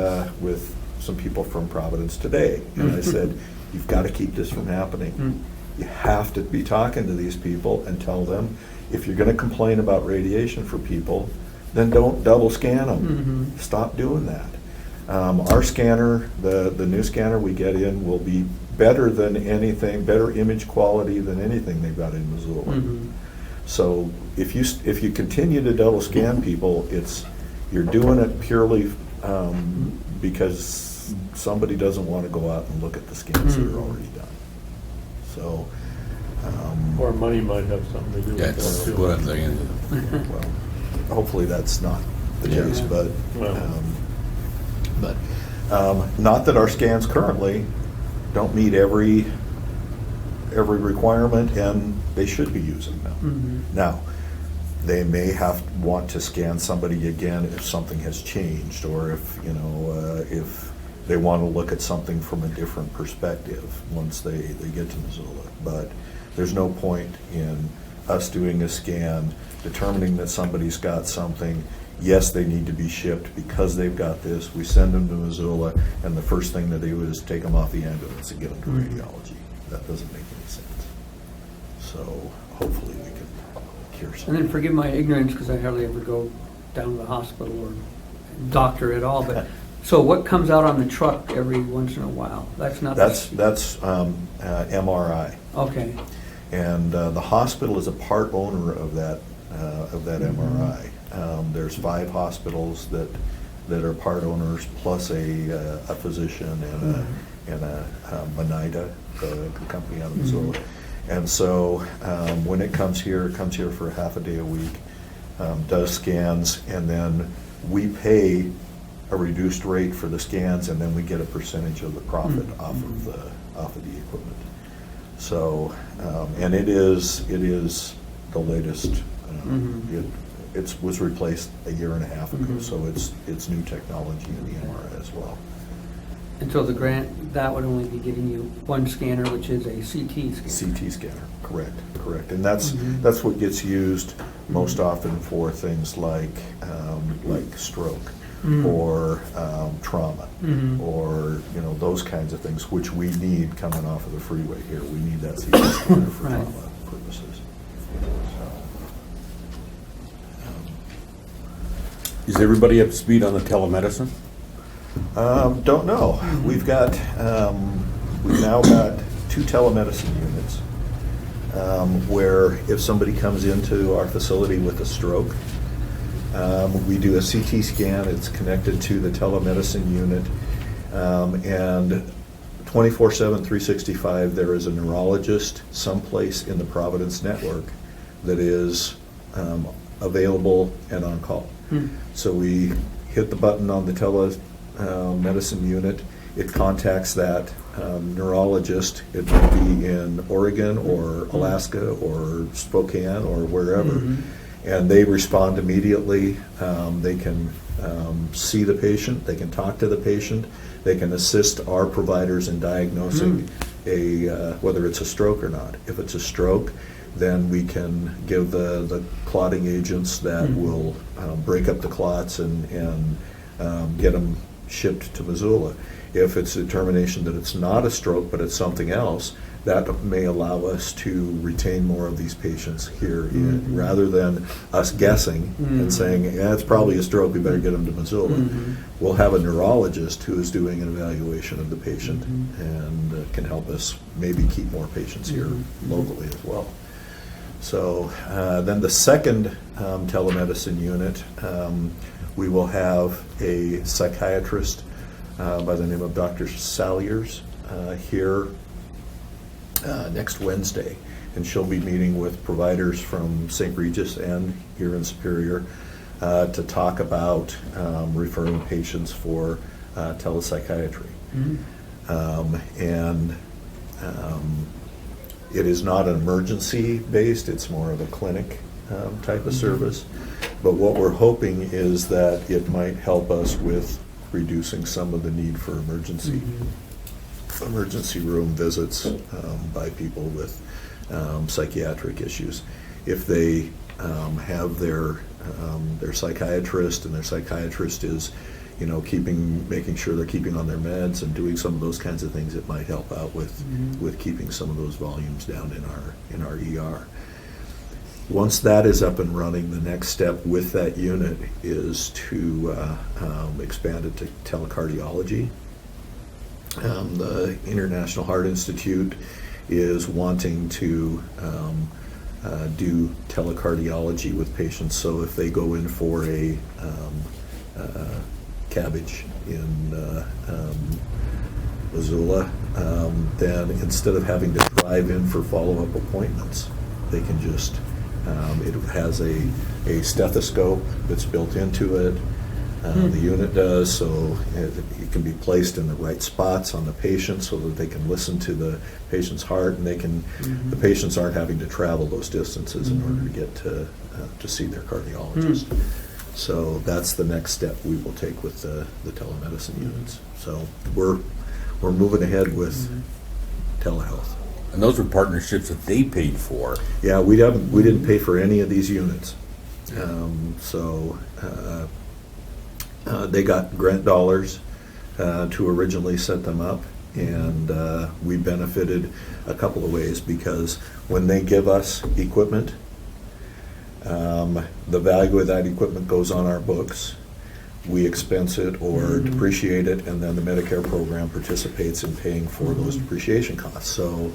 [SPEAKER 11] some people from Providence today, and I said, you've got to keep this from happening. You have to be talking to these people and tell them, if you're going to complain about radiation for people, then don't double scan them. Stop doing that. Our scanner, the new scanner we get in, will be better than anything, better image quality than anything they've got in Missoula. So if you continue to double scan people, you're doing it purely because somebody doesn't want to go out and look at the scans that are already done. So,
[SPEAKER 3] Or money might have something to do with
[SPEAKER 10] That's
[SPEAKER 3] that too.
[SPEAKER 10] what I'm thinking.
[SPEAKER 11] well, hopefully that's not the
[SPEAKER 10] Yeah.
[SPEAKER 11] case, but
[SPEAKER 3] Well.
[SPEAKER 11] not that our scans currently don't meet every requirement, and they should be using them. Now, they may want to scan somebody again if something has changed, or if they want to look at something from a different perspective once they get to Missoula. But there's no point in us doing a scan, determining that somebody's got something. Yes, they need to be shipped because they've got this. We send them to Missoula, and the first thing that they do is take them off the ambulance and get them to radiology. That doesn't make any sense. So hopefully we can cure
[SPEAKER 1] And
[SPEAKER 11] something.
[SPEAKER 1] then forgive my ignorance, because I hardly ever go down to the hospital or doctor at all, but, so what comes out on the truck every once in a while? That's not.
[SPEAKER 11] That's MRI.
[SPEAKER 1] Okay.
[SPEAKER 11] And the hospital is a part owner of that MRI. There's 5 hospitals that are part owners, plus a physician and a Monte, the company out of Missoula. And so when it comes here for half a day a week, does scans, and then we pay a reduced rate for the scans, and then we get a percentage of the profit off of the equipment. So, and it is the latest. It was replaced a year and a half ago, so it's new technology in the MRI as well.
[SPEAKER 1] And so the grant, that would only be getting you one scanner, which is a CT scanner.
[SPEAKER 11] CT scanner, correct. And that's what gets used most often for things like stroke or trauma or those kinds of things, which we need coming off of the freeway here. We need that CT scanner for
[SPEAKER 1] Right.
[SPEAKER 11] trauma purposes.
[SPEAKER 10] Is everybody up to speed on the telemedicine?
[SPEAKER 11] Don't know. We've now got 2 telemedicine units where if somebody comes into our facility with a stroke, We do a CT scan. It's connected to the telemedicine unit. And 24/7, 365, there is a neurologist someplace in the Providence network that is available and on call. So we hit the button on the telemedicine unit. It contacts that neurologist. It might be in Oregon or Alaska or Spokane or wherever. And they respond immediately. They can see the patient. They can talk to the patient. They can assist our providers in diagnosing whether it's a stroke or not. If it's a stroke, then we can give the clotting agents that will break up the clots and get them shipped to Missoula. If it's a determination that it's not a stroke but it's something else, that may allow us to retain more of these patients here rather than us guessing and saying, yeah, it's probably a stroke, we better get them to Missoula. We'll have a neurologist who is doing an evaluation of the patient and can help us maybe keep more patients here locally as well. So then the second telemedicine unit, we will have a psychiatrist by the name of Dr. Salyers here next Wednesday, and she'll be meeting with providers from St. Regis and here in Superior to talk about referring patients for telepsychiatry. It is not an emergency based, it's more of a clinic type of service, but what we're hoping is that it might help us with reducing some of the need for emergency room visits by people with psychiatric issues. If they have their psychiatrist, and their psychiatrist is, making sure they're keeping on their meds and doing some of those kinds of things, it might help out with keeping some of those volumes down in our ER. Once that is up and running, the next step with that unit is to expand it to telecardiology. The International Heart Institute is wanting to do telecardiology with patients. So if they go in for a cabbage in Missoula, then instead of having to drive in for follow-up appointments, they can just, it has a stethoscope that's built into it. The unit does, so it can be placed in the right spots on the patient so that they can listen to the patient's heart, and the patients aren't having to travel those distances in order to get to see their cardiologist. So that's the next step we will take with the telemedicine units. So we're moving ahead with telehealth.
[SPEAKER 10] And those were partnerships that they paid for.
[SPEAKER 11] Yeah, we didn't pay for any of these units. They got grant dollars to originally set them up, and we benefited a couple of ways, because when they give us equipment, the value of that equipment goes on our books. We expense it or depreciate it, and then the Medicare program participates in paying for those depreciation costs. So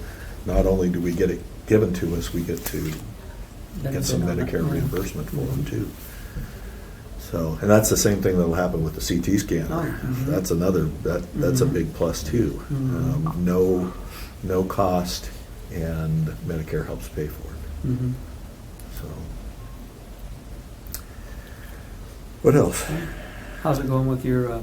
[SPEAKER 11] not only do we get it given to us, we get to get some Medicare reimbursement for them too. So, and that's the same thing that'll happen with the CT scanner. That's that's a big plus too. No cost, and Medicare helps pay for it. So, what else?
[SPEAKER 1] How's it going with your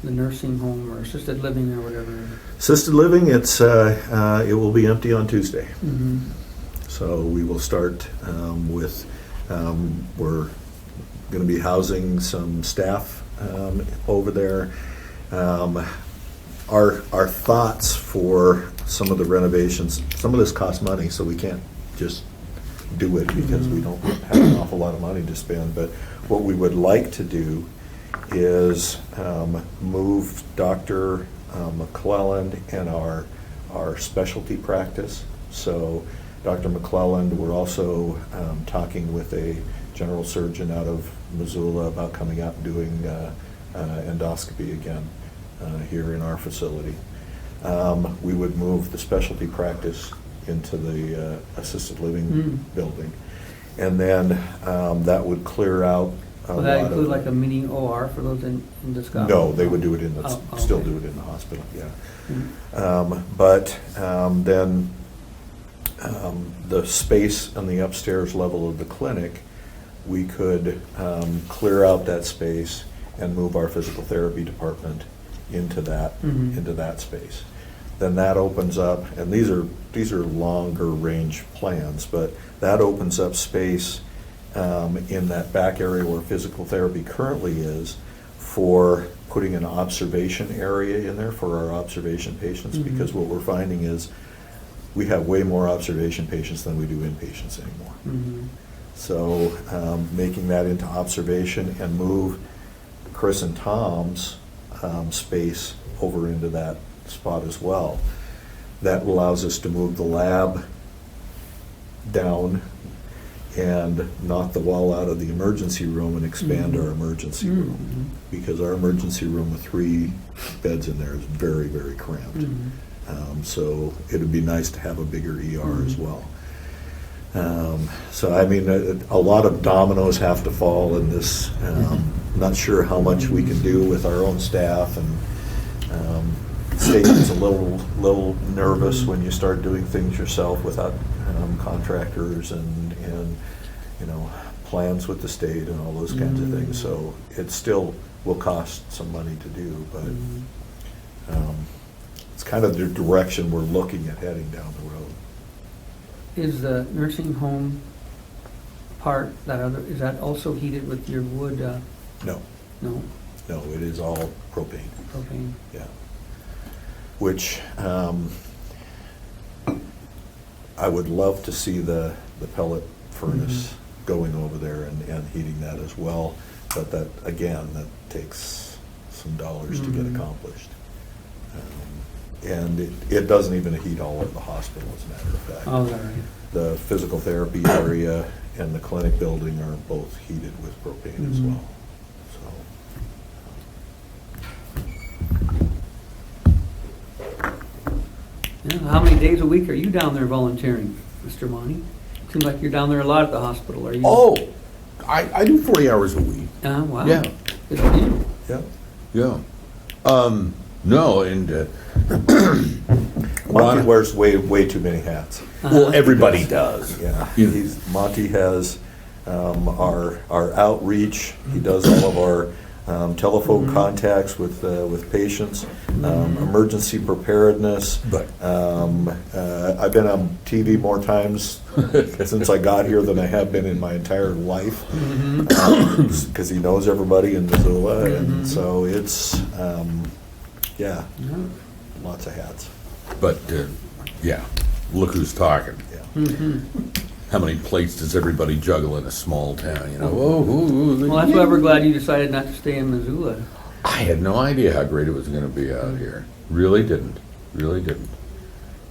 [SPEAKER 1] the nursing home or assisted living or whatever?
[SPEAKER 11] Assisted living, it will be empty on Tuesday. So we will start with we're going to be housing some staff over there. Our thoughts for some of the renovations, some of this costs money, so we can't just do it because we don't have an awful lot of money to spend. But what we would like to do is move Dr. McClelland and our specialty practice. So Dr. McClelland, we're also talking with a general surgeon out of Missoula about coming out and doing endoscopy again here in our facility. We would move the specialty practice into the assisted living building. And then that would clear out a
[SPEAKER 1] Will that
[SPEAKER 11] lot
[SPEAKER 1] include
[SPEAKER 11] of.
[SPEAKER 1] like a mini OR for those in the Scott?
[SPEAKER 11] No, they would do it in the,
[SPEAKER 1] Oh,
[SPEAKER 11] still
[SPEAKER 1] okay.
[SPEAKER 11] do it in the hospital, yeah.
[SPEAKER 1] Mhm.
[SPEAKER 11] But then the space on the upstairs level of the clinic, we could clear out that space and move our physical therapy department into that,
[SPEAKER 1] Mhm.
[SPEAKER 11] into that space. Then that opens up, and these are longer range plans, but that opens up space in that back area where physical therapy currently is for putting an observation area in there for our observation patients,
[SPEAKER 1] Mhm.
[SPEAKER 11] because what we're finding is we have way more observation patients than we do inpatients anymore.
[SPEAKER 1] Mhm.
[SPEAKER 11] So making that into observation and move Chris and Tom's space over into that spot as well. That allows us to move the lab down and knock the wall out of the emergency room and expand
[SPEAKER 1] Mhm.
[SPEAKER 11] our emergency
[SPEAKER 1] Mhm.
[SPEAKER 11] room. Because our emergency room with 3 beds in there is very, very cramped.
[SPEAKER 1] Mhm.
[SPEAKER 11] So it'd be nice to have a bigger ER as
[SPEAKER 1] Mhm.
[SPEAKER 11] well. So I mean, a lot of dominoes have to fall in this. Not sure how much we can do with our own staff, and state is a little nervous when you start doing things yourself without contractors and plans with the state and all those kinds of things. So it still will cost some money to do, but it's kind of the direction we're looking at heading down the road.
[SPEAKER 1] Is the nursing home part, is that also heated with your wood,
[SPEAKER 11] No,
[SPEAKER 1] no,
[SPEAKER 11] it is all propane.
[SPEAKER 1] propane?
[SPEAKER 11] Yeah. Which I would love to see the pellet furnace going over there and heating that as well. But that, again, that takes some dollars to get accomplished. And it doesn't even heat all of the hospital, as a matter of fact.
[SPEAKER 1] Oh, all right.
[SPEAKER 11] The physical therapy area and the clinic building are both heated with propane as
[SPEAKER 1] Mhm.
[SPEAKER 11] well. So.
[SPEAKER 1] Yeah, how many days a week are you down there volunteering, Mr. Monte? Seems like you're down there a lot at the hospital, are you?
[SPEAKER 10] Oh, I do 40 hours a week.
[SPEAKER 1] Wow.
[SPEAKER 10] Yeah.
[SPEAKER 1] Good for you.
[SPEAKER 11] Yeah.
[SPEAKER 10] Yeah. No, and
[SPEAKER 11] Monte wears way too many hats.
[SPEAKER 10] well, everybody does.
[SPEAKER 11] Yeah,
[SPEAKER 10] You-
[SPEAKER 11] Monte has our outreach. He does all of our telephone contacts with patients, emergency preparedness.
[SPEAKER 10] But-
[SPEAKER 11] I've been on TV more times since I got here than I have been in my entire life, because he knows everybody in Missoula, and so it's yeah, lots of hats.
[SPEAKER 10] But yeah, look who's talking.
[SPEAKER 11] Yeah.
[SPEAKER 10] How many plates does everybody juggle in a small town? You know.
[SPEAKER 1] Well, that's why we're glad you decided not to stay in Missoula.
[SPEAKER 10] I had no idea how great it was going to be out here. Really didn't. Really didn't.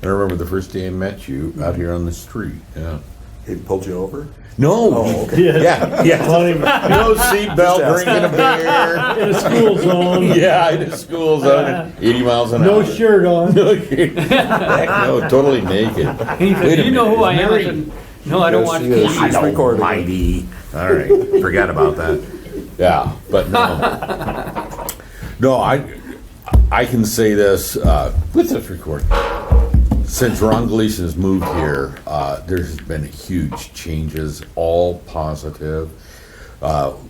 [SPEAKER 10] I remember the first day I met you out here on the street. Yeah.
[SPEAKER 11] He pulled you over?
[SPEAKER 10] No.
[SPEAKER 11] Oh, okay.
[SPEAKER 10] Yeah.
[SPEAKER 3] Not even-
[SPEAKER 10] No seatbelt, drinking a beer.
[SPEAKER 3] In a school zone.
[SPEAKER 10] Yeah, in a school zone at 80 miles an
[SPEAKER 3] No
[SPEAKER 10] hour.
[SPEAKER 3] shirt on.
[SPEAKER 10] Heck no, totally naked.
[SPEAKER 1] He said,
[SPEAKER 10] Wait
[SPEAKER 1] "Do
[SPEAKER 10] a
[SPEAKER 1] you know
[SPEAKER 10] minute,
[SPEAKER 1] who I
[SPEAKER 10] is
[SPEAKER 1] am?" I
[SPEAKER 10] Mary-
[SPEAKER 1] said, "No, I don't watch
[SPEAKER 11] Yes, yes.
[SPEAKER 1] TV."
[SPEAKER 11] He's recording.
[SPEAKER 10] Almighty. All right, forgot about that. Yeah, but no. No, I can say this with this record. Since Ron Gleason has moved here, there's been huge changes, all positive.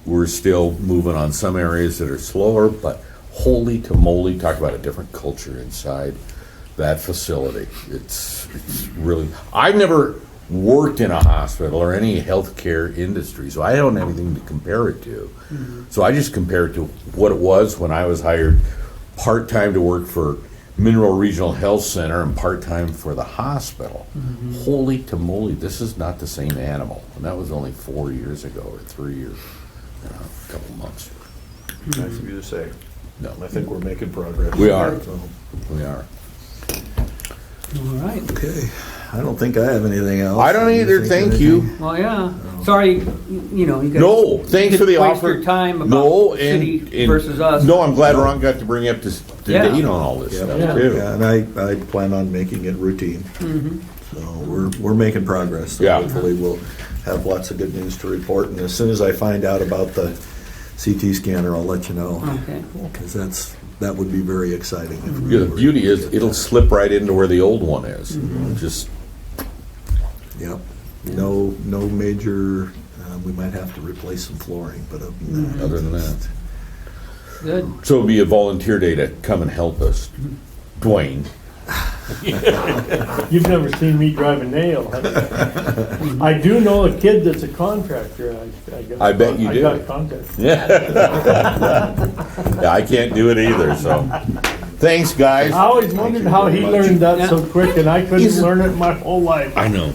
[SPEAKER 10] We're still moving on some areas that are slower, but holy moly, talk about a different culture inside that facility. It's really, I've never worked in a hospital or any healthcare industry, so I don't have anything to compare it to. So I just compare it to what it was when I was hired part-time to work for Mineral Regional Health Center and part-time for the hospital. Holy moly, this is not the same animal. And that was only 4 years ago, or 3 years, a couple months.
[SPEAKER 11] Nice of you to say.
[SPEAKER 10] No,
[SPEAKER 11] I think we're making progress.
[SPEAKER 10] We are.
[SPEAKER 11] So,
[SPEAKER 10] we are.
[SPEAKER 1] All right.
[SPEAKER 11] okay. I don't think I have anything else.
[SPEAKER 10] I don't either, thank you.
[SPEAKER 1] Well, yeah. Sorry, you know, you guys.
[SPEAKER 10] No, thanks for the
[SPEAKER 1] waste
[SPEAKER 10] offer.
[SPEAKER 1] your time about
[SPEAKER 10] No,
[SPEAKER 1] city versus us.
[SPEAKER 10] No, I'm glad Ron got to bring you up to
[SPEAKER 1] Yeah.
[SPEAKER 10] date on all this
[SPEAKER 11] Yeah,
[SPEAKER 10] stuff too.
[SPEAKER 11] yeah, and I plan on making it routine. So we're making progress. So
[SPEAKER 10] Yeah.
[SPEAKER 11] hopefully we'll have lots of good news to report, and as soon as I find out about the CT scanner, I'll let you know.
[SPEAKER 1] Okay.
[SPEAKER 11] Because that would be very exciting. If we
[SPEAKER 10] Yeah, the
[SPEAKER 11] were-
[SPEAKER 10] beauty is it'll slip right into where the old one is. Just
[SPEAKER 11] Yep. No major, we might have to replace some flooring, but
[SPEAKER 10] other than that.
[SPEAKER 1] Good.
[SPEAKER 10] So it'll be a volunteer day to come and help us. Dwayne.
[SPEAKER 3] You've never seen me drive a nail, have you? I do know a kid that's a contractor.
[SPEAKER 10] I bet you
[SPEAKER 3] I
[SPEAKER 10] do.
[SPEAKER 3] got contact.
[SPEAKER 10] Yeah, I can't do it either, so. Thanks, guys.
[SPEAKER 3] I always wondered how he learned that so quick, and I couldn't
[SPEAKER 10] He's-
[SPEAKER 3] learn it my whole life.
[SPEAKER 10] I know.